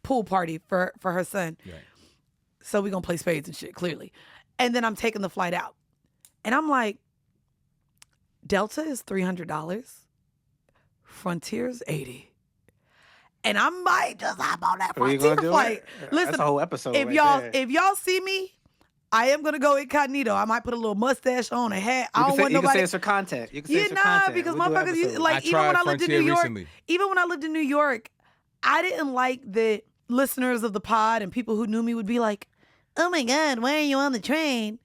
pool party for her son. Right. So we gonna play spades and shit, clearly. And then I'm taking the flight out. And I'm like, Delta is $300. Frontier's $80. And I might just hop on that Frontier flight. Listen, that's a whole episode. If y'all see me, I am gonna go incognito. I might put a little mustache on, a hat. I don't want nobody. You can say it's for content. You can say it's for content. Because motherfuckers, like even when I lived in New York, even when I lived in New York, I didn't like that listeners of the pod and people who knew me would be like, "Oh my God, why are you on the train?"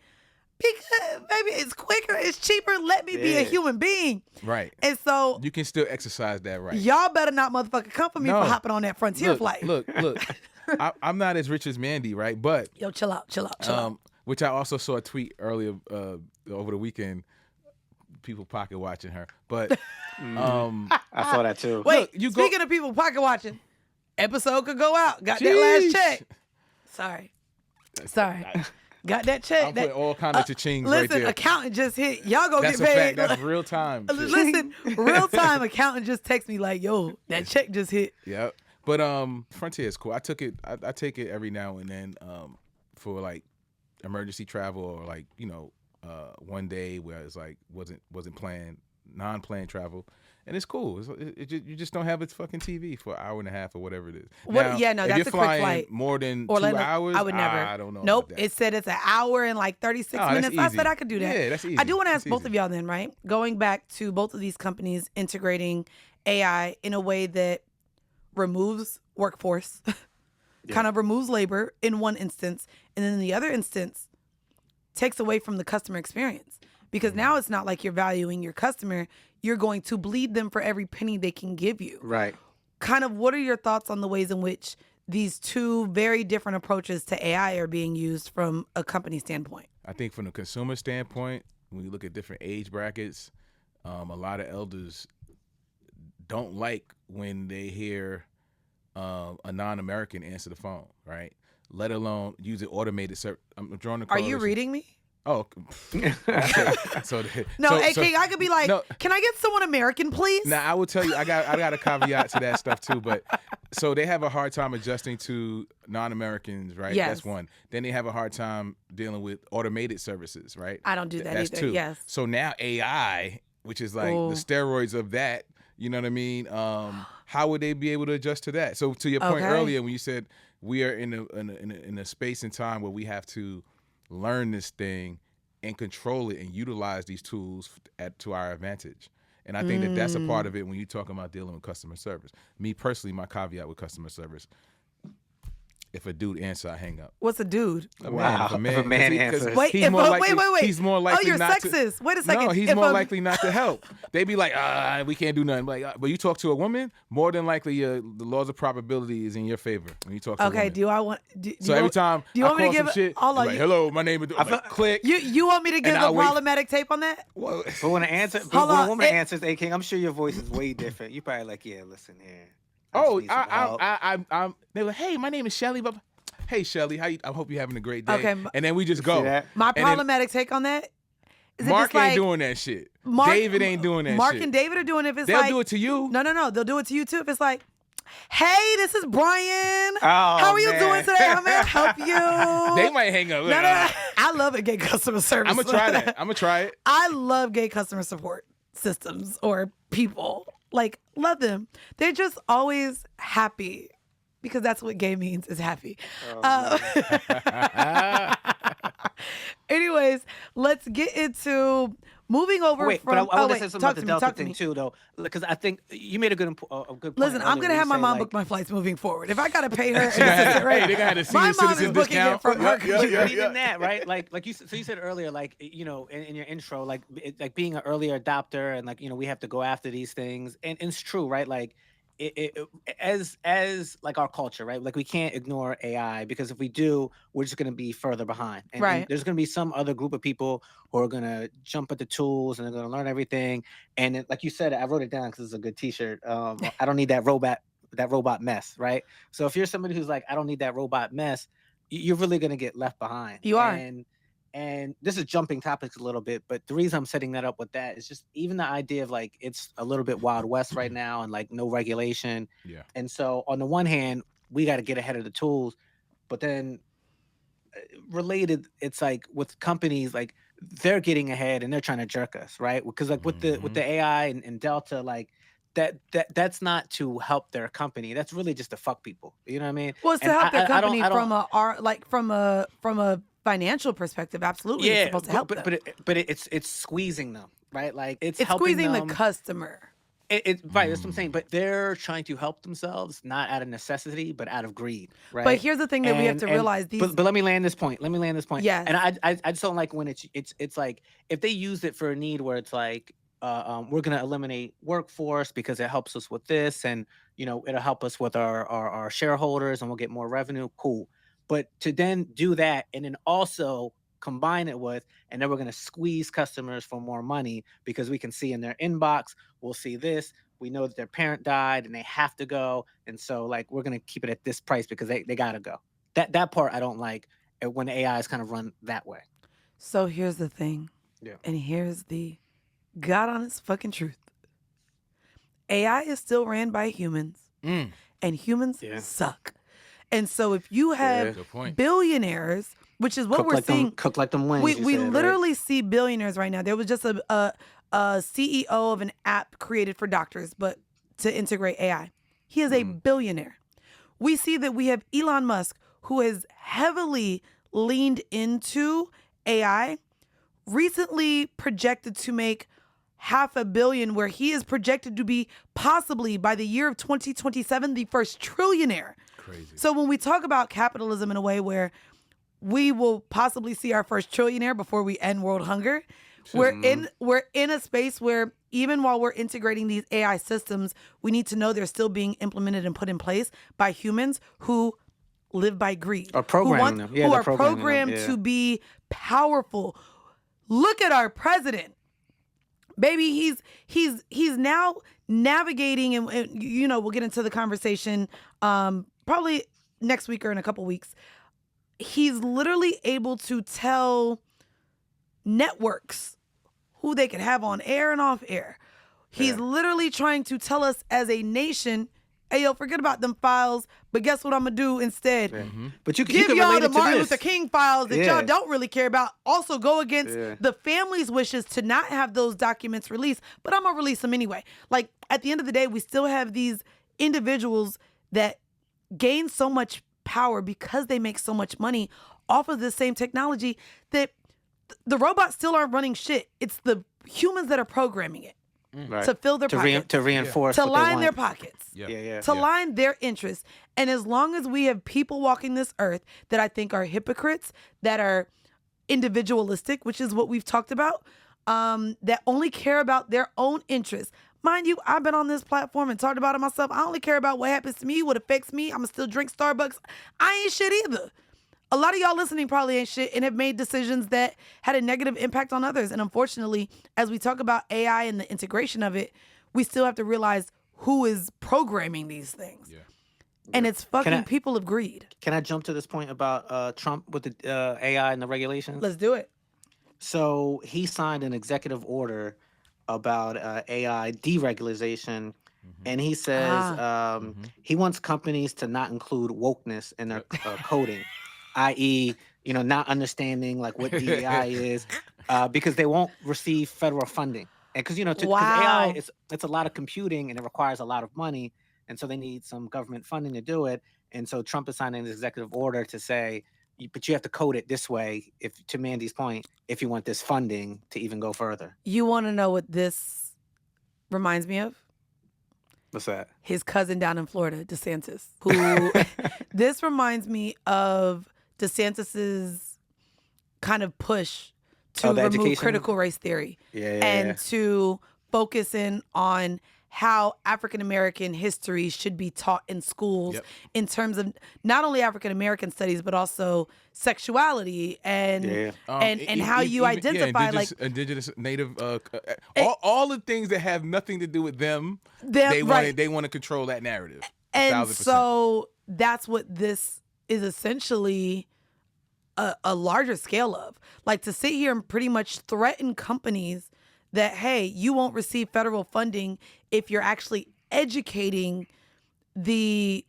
Because baby, it's quicker, it's cheaper. Let me be a human being. Right. And so you can still exercise that right. Y'all better not motherfucking come for me for hopping on that Frontier flight. Look. I'm not as rich as Mandii, right? But yo, chill out. Which I also saw a tweet earlier over the weekend. People pocket watching her, but I saw that too. Wait, look, speaking of people pocket watching, episode could go out. Got that last check. Sorry. Got that check. I'm putting all kind of cha-chings right there. Listen, accountant just hit. Y'all go get paid. Fact. That's real time. Listen, real time. Accountant just text me like, "Yo, that check just hit." Yep. But Frontier is cool. I took it. I take it every now and then for like emergency travel or like one day where it's like wasn't planned, non-planned travel, and it's cool. You just don't have its fucking TV for an hour and a half or whatever it is. That's a quick flight. More than Orlando, 2 hours, I would never. I don't know. Nope. It said it's an hour and like 36 minutes. I said I could do that. Yeah, that's easy. I do want to ask both of y'all then, right? Going back to both of these companies integrating AI in a way that removes workforce, kind of removes labor in one instance, and then in the other instance takes away from the customer experience. Because now it's not like you're valuing your customer, you're going to bleed them for every penny they can give you. Right. Kind of what are your thoughts on the ways in which these two very different approaches to AI are being used from a company standpoint? I think from the consumer standpoint, when you look at different age brackets, a lot of elders don't like when they hear a non-American answer the phone, right? Let alone use an automated service. I'm drawing the correlation. Are you reading me? Oh. A-King, I could be like, can I get someone American, please? Now, I will tell you, I got a caveat to that stuff too, but so they have a hard time adjusting to non-Americans, right? Yes. That's one. Then they have a hard time dealing with automated services, right? I don't do that That's either, two. Yes. So now AI, which is like the steroids of that, you know what I mean? How would they be able to adjust to that? So to your point earlier when you said we are in a space and time where we have to learn this thing and control it and utilize these tools to our advantage. And I think that that's a part of it when you're talking about dealing with customer service. Me personally, my caveat with customer service, if a dude answer, I hang up. What's a dude? Wow. If a man answers. Wait, he's more likely, wait. He's more likely you're not sexist. to. Wait a second. No, he's more likely not to help. They be like, we can't do nothing. Like, but you talk to a woman, more than likely the laws of probability is in your favor when you talk to a woman. Do I want? So every time do you I want me call to some give? shit, Hold on, like, hello, my name is. Click. You want me to give the problematic tape on that? Well, But when a woman answers, A-King, I'm sure your voice is way different. You probably like, yeah, listen here. They're like, hey, my name is Shelly. Hey, Shelly, I hope you're having a great day. Okay. And then we just go. My problematic take on that is Mark ain't doing that shit. David ain't doing that shit. Mark and David are doing it if it's They'll do it to you. No. They'll do it to you too if it's like, hey, this is Brian. Oh, How are you doing today? How may I help you? They might hang up. No. I love it, gay customer service. I'm going to try that. I'm going to try it. I love gay customer support systems or people. Like, love them. They're just always happy. Because that's what gay means, is happy. Anyways, let's get into moving over Wait, from... but I want to say something about the Delta thing me. too, though, because I think you made a good point. Listen, I'm going to have my mom book my flights moving forward. If I got to pay her... Hey, they got to see my the mom is citizen booking discount. it from her computer. Even that, right? Like you said earlier, like, you know, in your intro, like being an early adopter and like, you know, we have to go after these things. And it's true, right? Like, as like our culture, right? Like we can't ignore AI because if we do, we're just going to be further behind. And there's going to be some other group of people who are going to jump at the tools and they're going to learn everything. And it, like you said, I wrote it down because it's a good T-shirt. I don't need that robot mess, right? So if you're somebody who's like, I don't need that robot mess, you're really going to get left behind. You are. And this is jumping topics a little bit, but the reason I'm setting that up with that is just even the idea of like it's a little bit Wild West right now and like no regulation. Yeah. And so on the one hand, we got to get ahead of the tools, but then related, it's like with companies like they're getting ahead and they're trying to jerk us, right? Because like with the AI and Delta, like that's not to help their company. That's really just to fuck people. You know what I mean? Well, it's to help their company from a financial perspective. Absolutely, it's supposed to help them. But it's squeezing them, right? Like it's squeezing them. The customer. Right, that's what I'm saying. But they're trying to help themselves, not out of necessity, but out of greed, right? But here's the thing that we have to realize: But let me land this point. Yeah. And I just don't like when it's like if they use it for a need where it's like we're gonna eliminate workforce because it helps us with this, and you know it'll help us with our shareholders, and we'll get more revenue. Cool. But to then do that and then also combine it with, and then we're going to squeeze customers for more money because we can see in their inbox, we'll see this. We know that their parent died and they have to go. And so like, we're going to keep it at this price because they got to go. That part I don't like when the AI is kind of run that way. So here's the thing. Yeah. And here's the God honest fucking truth. AI is still ran by humans and humans suck. And so if you have billionaires, which is what we're seeing. Cook like them wings. We literally see billionaires right now. There was just a CEO of an app created for doctors, but to integrate AI. He is a billionaire. We see that we have Elon Musk, who has heavily leaned into AI, recently projected to make $500 million, where he is projected to be possibly by the year of 2027, the first trillionaire. Crazy. So when we talk about capitalism in a way where we will possibly see our first trillionaire before we end world hunger, we're in a space where even while we're integrating these AI systems, we need to know they're still being implemented and put in place by humans who live by greed, or programming them. who are programmed to be powerful. Look at our president. Baby, he's now navigating, and you know, we'll get into the conversation probably next week or in a couple weeks. He's literally able to tell networks who they can have on air and off air. He's literally trying to tell us as a nation, hey, yo, forget about them files, but guess what I'm going to do instead? But you give can y'all the Martin Martin Luther King files that y'all don't really care about. Also go against the family's wishes to not have those documents released, but I'm going to release them anyway. Like, at the end of the day, we still have these individuals that gain so much power because they make so much money off of the same technology that the robots still aren't running shit. It's the humans that are programming it Right. to fill their pockets, to reinforce to what they line want. their pockets, to line their interests. And as long as we have people walking this earth that I think are hypocrites, that are individualistic, which is what we've talked about, that only care about their own interests. Mind you, I've been on this platform and talked about it myself. I only care about what happens to me, what affects me. I'm going to still drink Starbucks. I ain't shit either. A lot of y'all listening probably ain't shit and have made decisions that had a negative impact on others. And unfortunately, as we talk about AI and the integration of it, we still have to realize who is programming these things. Yeah. And it's fucking people of greed. Can I jump to this point about Trump with the AI and the regulations? Let's do it. So he signed an executive order about AI deregulation, and he says he wants companies to not include wokeness in their coding, i.e., not understanding like what DEI is, because they won't receive federal funding, and because AI it's a lot of computing and it requires a lot of money, and so they need some government funding to do it, and so Trump is signing an executive order to say, but you have to code it this way, to Mandi's point, if you want this funding to even go further. You want to know what this reminds me of? What's that? His cousin down in Florida, DeSantis, who this reminds me of DeSantis's kind of push to remove critical race theory and to focus in on how African-American history should be taught in schools in terms of not only African-American studies, but also sexuality and how you identify indigenous, native, all the things that have nothing to do with them. They want to control that narrative. And so that's what this is essentially a larger scale of. Like, to sit here and pretty much threaten companies that, hey, you won't receive federal funding if you're actually educating the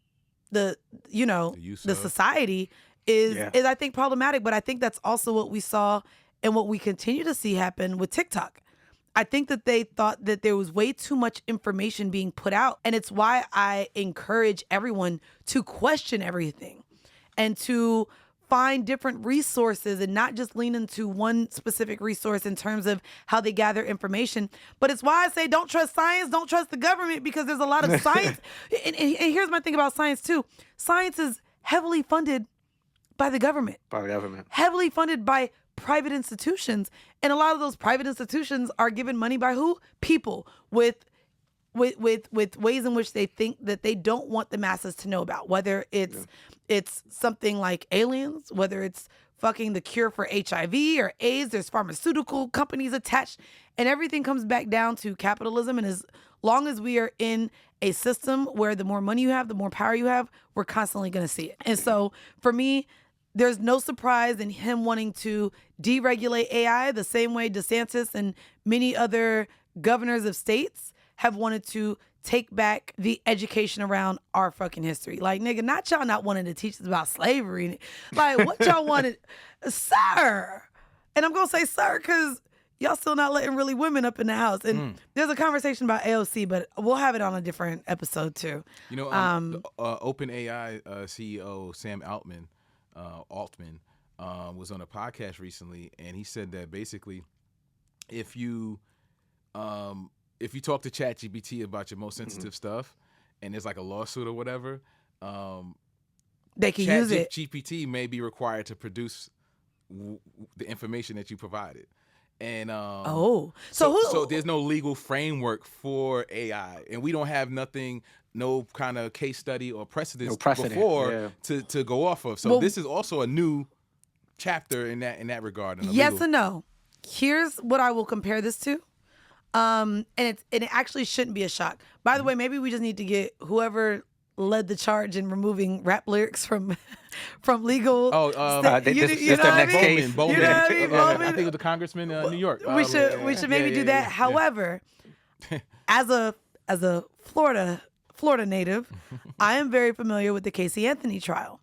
society is I think problematic. But I think that's also what we saw and what we continue to see happen with TikTok. I think that they thought that there was way too much information being put out. And it's why I encourage everyone to question everything and to find different resources and not just lean into one specific resource in terms of how they gather information. But it's why I say don't trust science, don't trust the government, because there's a lot of science. and here's my thing about science too. Science is heavily funded by the government. Heavily funded by private institutions. And a lot of those private institutions are given money by who? People with ways in which they think that they don't want the masses to know about, whether it's something like aliens, whether it's fucking the cure for HIV or AIDS. There's pharmaceutical companies attached, and everything comes back down to capitalism. And as long as we are in a system where the more money you have, the more power you have, we're constantly going to see it. And so for me, there's no surprise in him wanting to deregulate AI the same way DeSantis and many other governors of states have wanted to take back the education around our fucking history. Like, nigga, not y'all not wanting to teach us about slavery. Like, what y'all wanted, sir. And I'm going to say sir because y'all still not letting really women up in the house. And there's a conversation about AOC, but we'll have it on a different episode too. OpenAI CEO Sam Altman was on a podcast recently, and he said that basically if you talk to ChatGPT about your most sensitive stuff, and there's like a lawsuit or whatever, they can use it. ChatGPT may be required to produce the information that you provided. And so there's no legal framework for AI, and we don't have no kind of case study or precedent before to go off of. So this is also a new chapter in that regard. Yes and no. Here's what I will compare this to. And it actually shouldn't be a shock. By the way, maybe we just need to get whoever led the charge in removing rap lyrics from legal. Bowman. You know what I mean? Bowman. I think it was the congressman in New York. We should maybe do that. However, as a Florida native, I am very familiar with the Casey Anthony trial.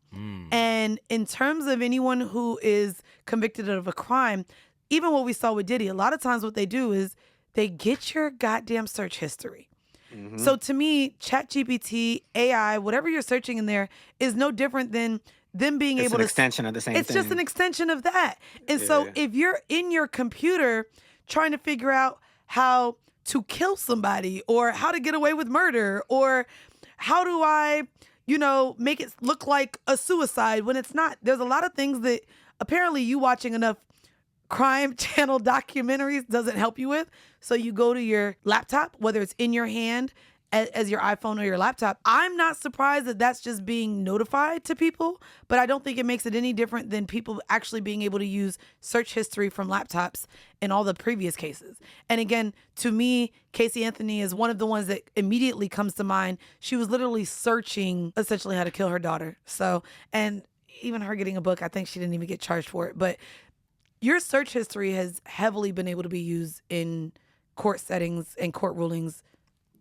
And in terms of anyone who is convicted of a crime, even what we saw with Diddy, a lot of times what they do is they get your goddamn search history. So to me, ChatGPT, AI, whatever you're searching in there is no different than them being It's able an to extension of the same thing. It's just an extension of that. And so if you're in your computer trying to figure out how to kill somebody or how to get away with murder or how do I, make it look like a suicide when it's not. There's a lot of things that apparently you watching enough Crime Channel documentaries doesn't help you with. So you go to your laptop, whether it's in your hand as your iPhone or your laptop. I'm not surprised that that's just being notified to people, but I don't think it makes it any different than people actually being able to use search history from laptops in all the previous cases. And again, to me, Casey Anthony is one of the ones that immediately comes to mind. She was literally searching essentially how to kill her daughter. So, and even her getting a book, I think she didn't even get charged for it. But your search history has heavily been able to be used in court settings and court rulings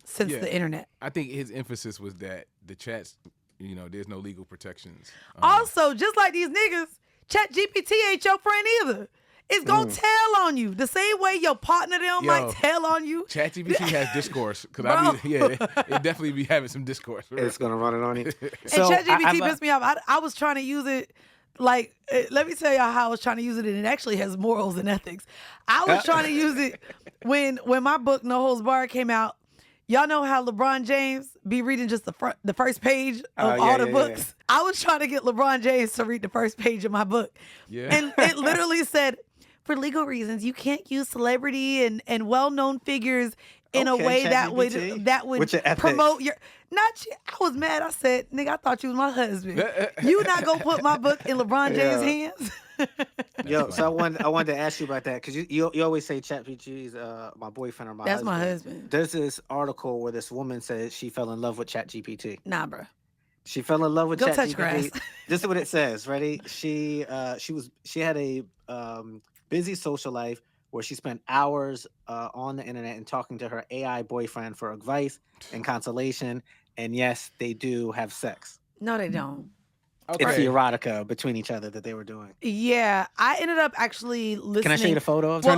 since the internet. I think his emphasis was that the chats, there's no legal protections. Also, just like these niggas, ChatGPT ain't your friend either. It's going to tell on you the same way your partner might tell on you. ChatGPT has discourse. Because it definitely be having some discourse. Right? It's going to run it on you. So, and ChatGPT pissed me off. I was trying to use it. Like, let me tell y'all how I was trying to use it, and it actually has morals and ethics. I was trying to use it when my book, No Holds Barred, came out. Y'all know how LeBron James be reading just the first page of all the books? Yeah. I was trying to get LeBron James to read the first page of my book. Yeah. And it literally said, for legal reasons, you can't use celebrity and well-known figures in a way that would promote your... Not you. I was mad. I said, nigga, I thought you was my husband. You not gonna put my book in LeBron James' hands? Yo, so I wanted to ask you about that because you always say ChatGPT is my boyfriend or my husband. That's my husband. There's this article where this woman said she fell in love with ChatGPT. Nah, bro. She fell in love with ChatGPT. Touch grass. This is what it says. Ready? She had a busy social life where she spent hours on the internet and talking to her AI boyfriend for advice and consolation. And yes, they do have sex. No, they don't. Okay. It's the erotica between each other that they were doing. Yeah, I ended up actually listening. Can I show you the photo of She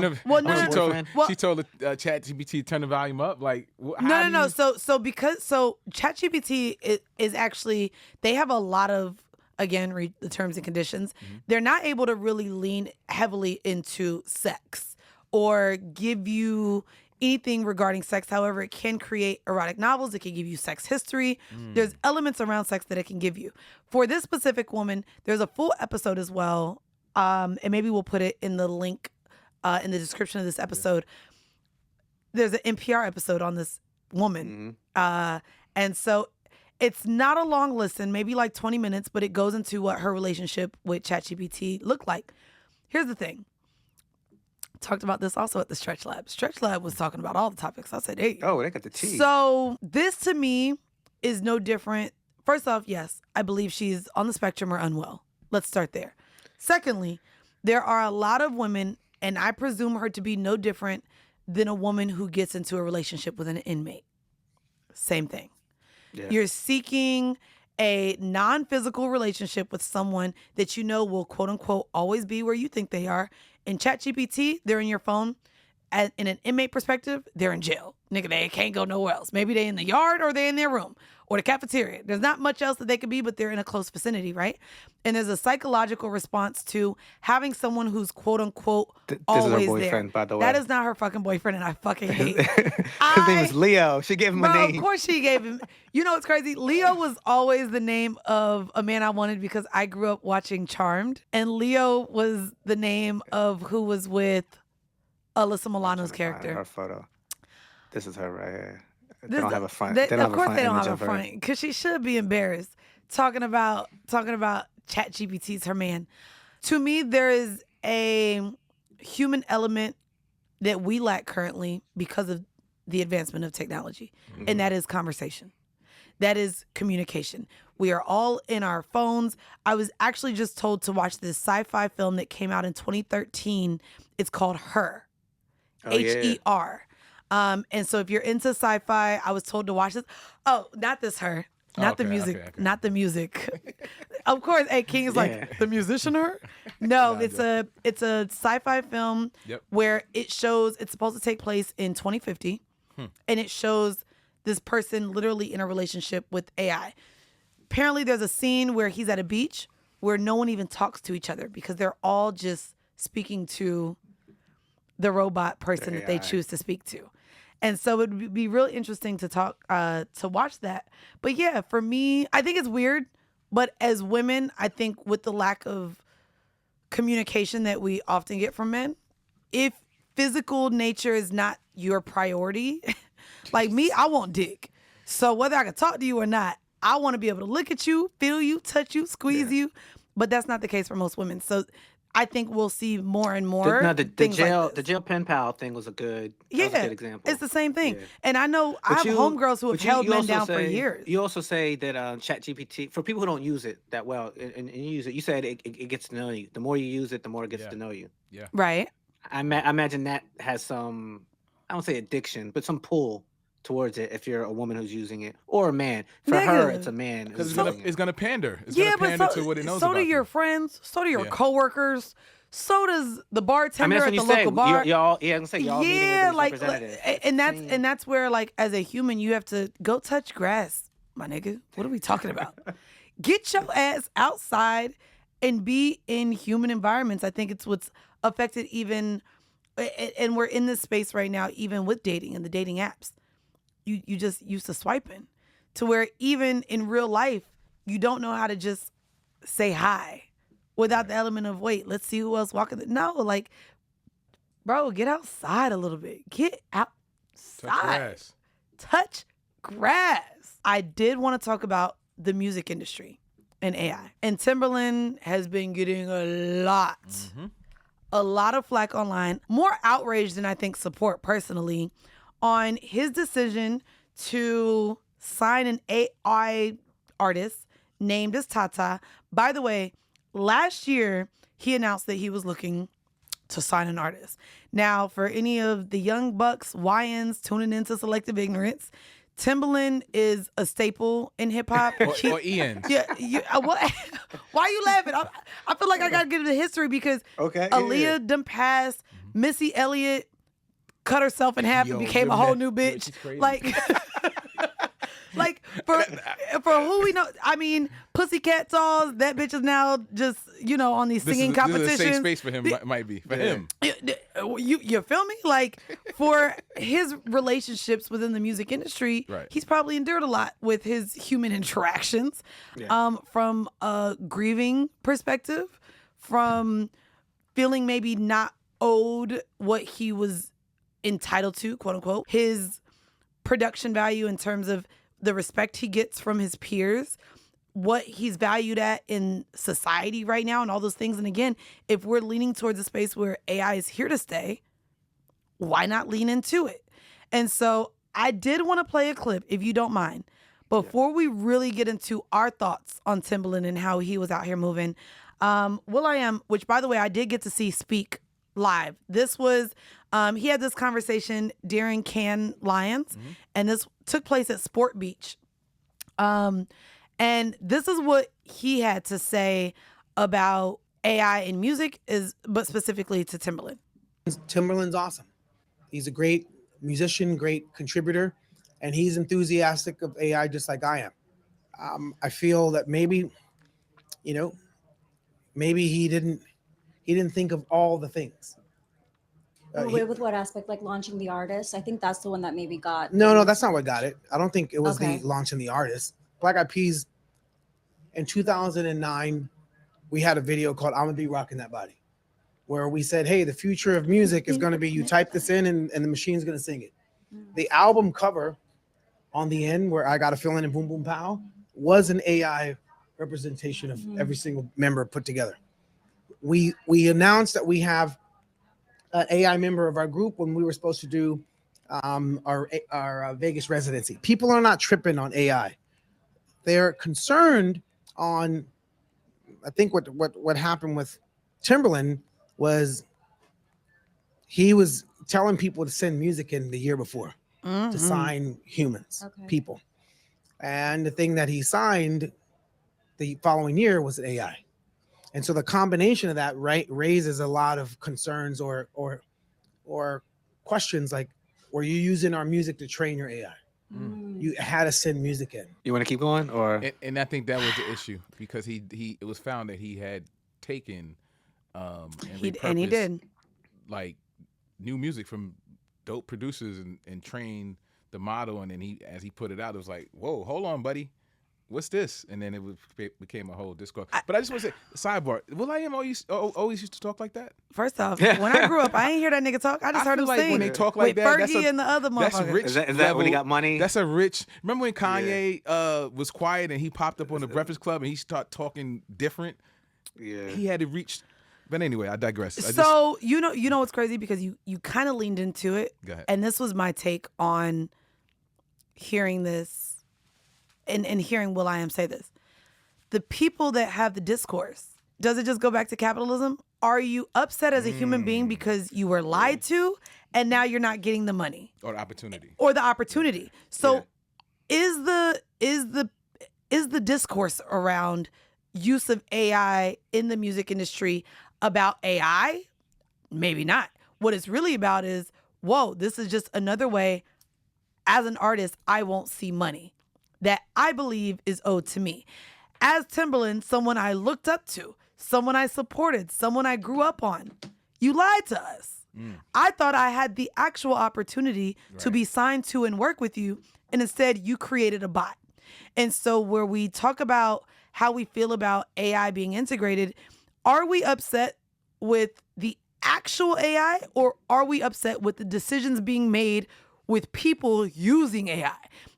told ChatGPT turn the volume up. Like no. So ChatGPT is actually, they have a lot of, again, read the terms and conditions. Mm-hmm. They're not able to really lean heavily into sex or give you anything regarding sex. However, it can create erotic novels. It can give you sex history. There's elements around sex that it can give you. For this specific woman, there's a full episode as well. And maybe we'll put it in the link in the description of this episode. There's an NPR episode on this woman. And so it's not a long listen, maybe like 20 minutes, but it goes into what her relationship with ChatGPT looked like. Here's the thing. Talked about this also at the Stretch Lab. Stretch Lab was talking about all the topics. I said, hey. Oh, they got the tea. So this to me is no different. First off, yes, I believe she's on the spectrum or unwell. Let's start there. Secondly, there are a lot of women, and I presume her to be no different than a woman who gets into a relationship with an inmate. Same thing. Yeah. You're seeking a non-physical relationship with someone that you know will, quote unquote, always be where you think they are. In ChatGPT, they're in your phone. In an inmate perspective, they're in jail. Nigga, they can't go nowhere else. Maybe they in the yard or they in their room or the cafeteria. There's not much else that they could be, but they're in a close vicinity, right? And there's a psychological response to having someone who's quote unquote always this is her boyfriend, there. By the way. That is not her fucking boyfriend, and I fucking hate it. His name is Leo. She gave him a name. Of course she gave him. You know what's crazy? Leo was always the name of a man I wanted because I grew up watching Charmed, and Leo was the name of who was with Alyssa Milano's character. Her photo. This is her right here. They don't have a front. Of course they don't have a front because she should be embarrassed talking about ChatGPT's her man. To me, there is a human element that we lack currently because of the advancement of technology, and that is conversation. That is communication. We are all in our phones. I was actually just told to watch this sci-fi film that came out in 2013. It's called Her. H-E-R. And so if you're into sci-fi, I was told to watch this. Oh, not this Her. Not the music. Okay. Not the music. Of course, A-King is like, the musician Her? No, it's a sci-fi film where it shows, it's supposed to take place in 2050. And it shows this person literally in a relationship with AI. Apparently there's a scene where he's at a beach where no one even talks to each other because they're all just speaking to the robot person that they choose to speak to. And so it would be really interesting to watch that. But yeah, for me, I think it's weird. But as women, I think with the lack of communication that we often get from men, if physical nature is not your priority, like me, I want dick. So whether I can talk to you or not, I want to be able to look at you, feel you, touch you, squeeze you. But that's not the case for most women. So I think we'll see more and more. The jail pen pal thing was a good example. It's the same thing. Yeah. And I know I have homegirls who have held men down for years. You also say that ChatGPT, for people who don't use it that well, and you use it, you said it gets to know you. The more you use it, the more it gets to know you. Yeah. Right. I imagine that has some, I don't say addiction, but some pull towards it if you're a woman who's using it, or a man. For her, it's a man. Because it's gonna pander. It's gonna pander to what it knows about. So do your friends. So do your coworkers. So does the bartender at the local bar. Y'all meeting with these representatives. And that's where, like, as a human, you have to go touch grass, my nigga. What are we talking about? Get your ass outside and be in human environments. I think it's what's affected even, and we're in this space right now, even with dating and the dating apps. You just used to swiping to where even in real life, you don't know how to just say hi without the element of, wait, let's see who else walking. No, like, bro, get outside a little bit. Get outside. Touch grass. I did want to talk about the music industry and AI. And Timberland has been getting a lot of flack online, more outrage than I think support personally, on his decision to sign an AI artist named as Tata. By the way, last year, he announced that he was looking to sign an artist. Now, for any of the young bucks, YNs tuning into Selective Ignorance, Timberland is a staple in hip hop. or Ian. Yeah. What? Why are you laughing? I feel like I got to get into history because Aaliyah done passed, Missy Elliott cut herself in half and became a whole new bitch. Like for who we know, I mean, Pussycat Dolls, that bitch is now just, on these singing competitions. This is a safe space for him, might be. For him. You feel me? Like, for his relationships within the music industry, he's probably endured a lot with his human interactions, from a grieving perspective, from feeling maybe not owed what he was entitled to, quote unquote, his production value in terms of the respect he gets from his peers, what he's valued at in society right now, and all those things. And again, if we're leaning towards a space where AI is here to stay, why not lean into it? And so I did want to play a clip, if you don't mind, before we really get into our thoughts on Timbaland and how he was out here moving. will.i.am, which, by the way, I did get to see speak live. This was, he had this conversation during Cannes Lions, and this took place at Sport Beach. And this is what he had to say about AI in music, but specifically to Timbaland. Timbaland's awesome. He's a great musician, great contributor, and he's enthusiastic of AI just like I am. I feel that maybe he didn't think of all the things. With what aspect? Like launching the artist? I think that's the one that maybe got. No, that's not what got it. I don't think it was the launching the artist. Black Eyed Peas, in 2009, we had a video called "I'm Gonna Be Rocking That Body," where we said, hey, the future of music is going to be you type this in and the machine's going to sing it. The album cover on the end, where I Got a Feeling and Boom Boom Pow, was an AI representation of every single member put together. We announced that we have an AI member of our group when we were supposed to do our Vegas residency. People are not tripping on AI. They're concerned on, I think what happened with Timbaland was he was telling people to send music in the year before to sign humans, people. And the thing that he signed the following year was an AI. And so the combination of that raises a lot of concerns or questions like, were you using our music to train your AI? You had to send music in. You want to keep going, or and I think that was the issue because it was found that he had taken and he repurposed, did like new music from dope producers and trained the model, and then as he put it out, it was like, whoa, hold on, buddy. What's this? And then it became a whole discourse. But I just want to say, sidebar, Will.i.am always used to talk like that? First off, when I grew up, I ain't hear that nigga talk. I just heard him like sing. When they talk like with that, Fergie and the other that's motherfucker. rich. is that when he got money? That's a rich. Remember when Kanye was quiet and he popped up on the Breakfast Club and he started talking different? Yeah. He had to reach. But anyway, I digress. You know what's crazy, because you kind of leaned into it. Go ahead. And this was my take on hearing this and hearing Will.i.am say this. The people that have the discourse, does it just go back to capitalism? Are you upset as a human being because you were lied to and now you're not getting the money? Or the opportunity. So is the discourse around use of AI in the music industry about AI? Maybe not. What it's really about is, whoa, this is just another way as an artist I won't see money that I believe is owed to me. As Timbaland, someone I looked up to, someone I supported, someone I grew up on, you lied to us. I thought I had the actual opportunity to be signed to and work with you, and instead you created a bot. And so where we talk about how we feel about AI being integrated, are we upset with the actual AI, or are we upset with the decisions being made with people using AI?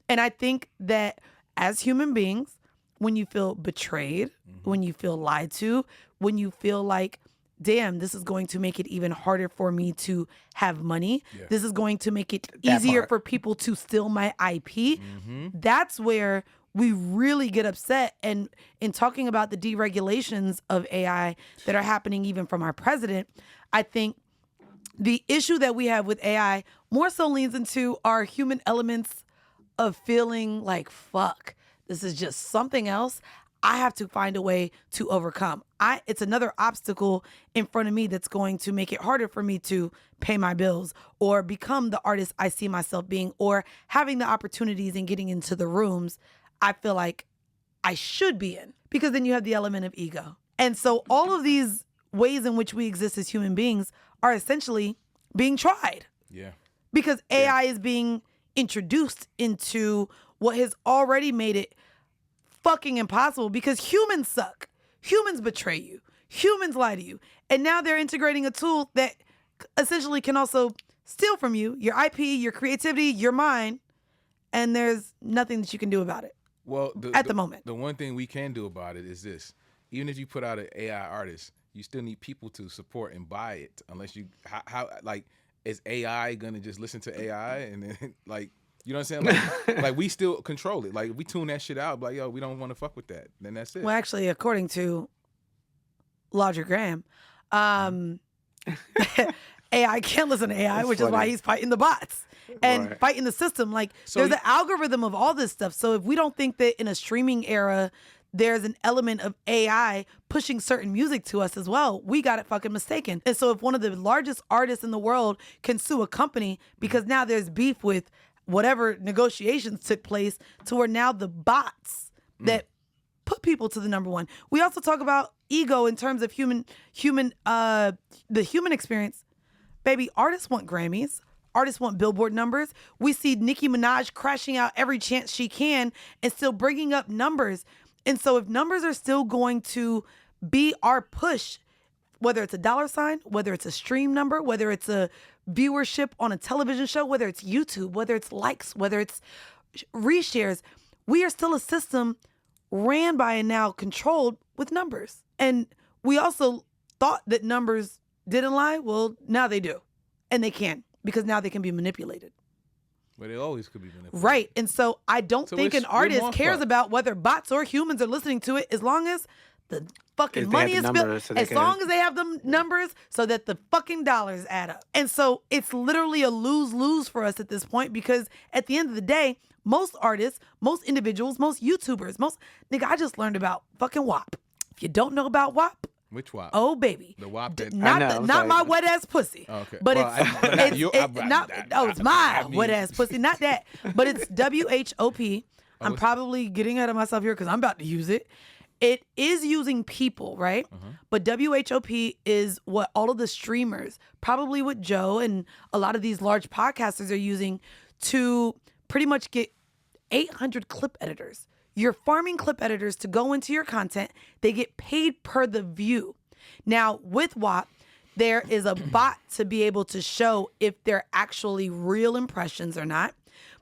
And I think that as human beings, when you feel betrayed, when you feel lied to, when you feel like, damn, this is going to make it even harder for me to have money. Yeah. This is going to make it easier for people to steal my IP. That's where we really get upset. And in talking about the deregulations of AI that are happening even from our president, I think the issue that we have with AI more so leans into our human elements of feeling like, fuck, this is just something else I have to find a way to overcome. It's another obstacle in front of me that's going to make it harder for me to pay my bills or become the artist I see myself being, or having the opportunities and getting into the rooms I feel like I should be in, because then you have the element of ego. And so all of these ways in which we exist as human beings are essentially being tried. Yeah. Because AI is being introduced into what has already made it fucking impossible, because humans suck. Humans betray you. Humans lie to you. And now they're integrating a tool that essentially can also steal from you, your IP, your creativity, your mind, and there's nothing that you can do about it. Well, at the moment. The one thing we can do about it is this. Even if you put out an AI artist, you still need people to support and buy it. Unless you, is AI going to just listen to AI and then, like, you know what I'm saying? Like we still control it. Like, if we tune that shit out, like, yo, we don't want to fuck with that. Then that's it. Well, actually, according to Logic Graham, AI can't listen to AI, That's which funny. is why he's fighting the bots and fighting the system. Like, there's an algorithm of all this stuff. So if we don't think that in a streaming era, there's an element of AI pushing certain music to us as well, we got it fucking mistaken. And so if one of the largest artists in the world can sue a company because now there's beef with whatever negotiations took place, to where now the bots that put people to the number one. We also talk about ego in terms of the human experience. Baby, artists want Grammys. Artists want Billboard numbers. We see Nicki Minaj crashing out every chance she can and still bringing up numbers. And so if numbers are still going to be our push, whether it's a dollar sign, whether it's a stream number, whether it's a viewership on a television show, whether it's YouTube, whether it's likes, whether it's reshares, we are still a system ran by and now controlled with numbers. And we also thought that numbers didn't lie. Well, now they do. And they can, because now they can be manipulated. But they always could be manipulated. Right. And so I don't think an artist cares about whether bots or humans are listening to it, as long as the fucking money is spent, as long as they have the numbers so that the fucking dollars add up. And so it's literally a lose-lose for us at this point, because at the end of the day, most artists, most individuals, most YouTubers, nigga, I just learned about fucking WAP. If you don't know about WAP, Which WAP? Oh baby, The WAP that not my wet ass pussy. Okay. But Well, it's my wet ass pussy, not that. But it's WHOP. I'm probably getting ahead of myself here because I'm about to use it. It is using people, right? But WHOP is what all of the streamers, probably what Joe and a lot of these large podcasters are using to pretty much get 800 clip editors. You're farming clip editors to go into your content. They get paid per the view. Now, with WAP, there is a bot to be able to show if they're actually real impressions or not.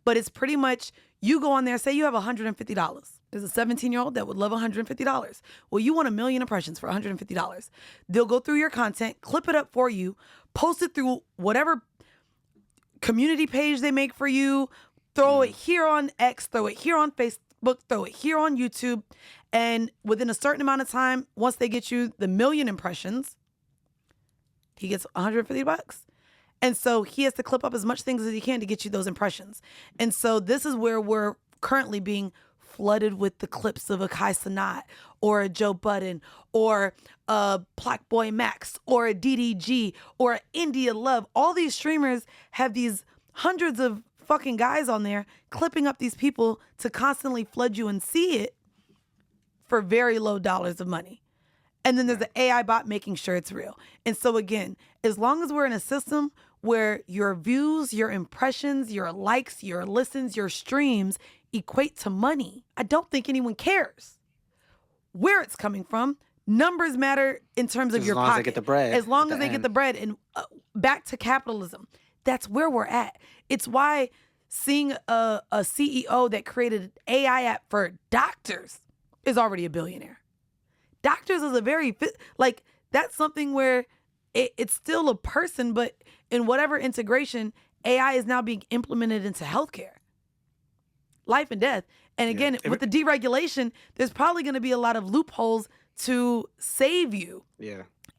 But it's pretty much, you go on there, say you have $150. There's a 17-year-old that would love $150. Well, you want 1 million impressions for $150. They'll go through your content, clip it up for you, post it through whatever community page they make for you, throw it here on X, throw it here on Facebook, throw it here on YouTube. And within a certain amount of time, once they get you the 1 million impressions, he gets $150. And so he has to clip up as much things as he can to get you those impressions. And so this is where we're currently being flooded with the clips of a Kai Cenat or a Joe Budden or a Black Boy Max or a DDG or a India Love. All these streamers have these hundreds of fucking guys on there clipping up these people to constantly flood you and see it for very low dollars of money. And then there's the AI bot making sure it's real. And so again, as long as we're in a system where your views, your impressions, your likes, your listens, your streams equate to money, I don't think anyone cares where it's coming from. Numbers matter in terms of your pocket. As long as they get the bread. As long as they get the bread. And back to capitalism. That's where we're at. It's why seeing a CEO that created an AI app for doctors is already a billionaire. Doctors is a very, like, that's something where it's still a person, but in whatever integration, AI is now being implemented into healthcare. Life and death. And again, with the deregulation, there's probably going to be a lot of loopholes to save you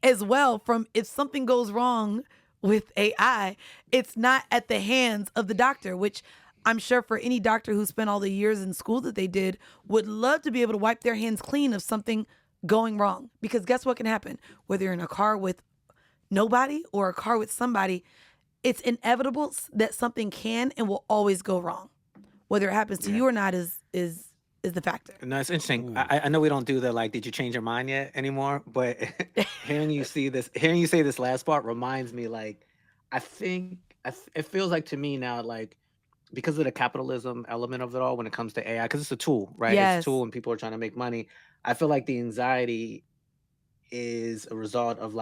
as well from if something goes wrong with AI, it's not at the hands of the doctor, which I'm sure for any doctor who spent all the years in school that they did would love to be able to wipe their hands clean of something going wrong. Because guess what can happen? Whether you're in a car with nobody or a car with somebody, it's inevitable that something can and will always go wrong. Whether it happens to you or not is the factor. No, it's interesting. I know we don't do the did you change your mind yet anymore? But hearing you say this last part reminds me I think it feels like to me now because of the capitalism element of it all when it comes to AI, because it's a tool, right? Yes. It's a tool and people are trying to make money. I feel like the anxiety is a result of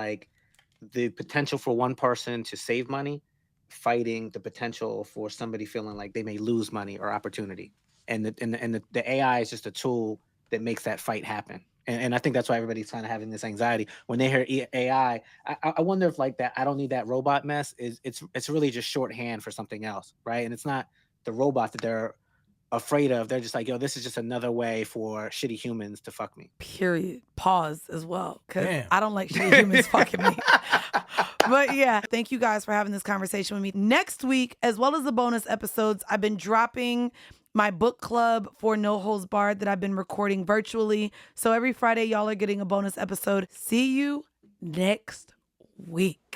the potential for one person to save money fighting the potential for somebody feeling like they may lose money or opportunity. And the AI is just a tool that makes that fight happen. And I think that's why everybody's kind of having this anxiety when they hear AI. I wonder if that I don't need that robot mess it's really just shorthand for something else, right? And it's not the robot that they're afraid of. They're just like, yo, this is just another way for shitty humans to fuck me. Period. Pause as well, because I don't like shitty humans fucking me. But yeah, thank you guys for having this conversation with me. Next week, as well as the bonus episodes, I've been dropping my book club for No Holds Barred that I've been recording virtually. So every Friday, y'all are getting a bonus episode. See you next week.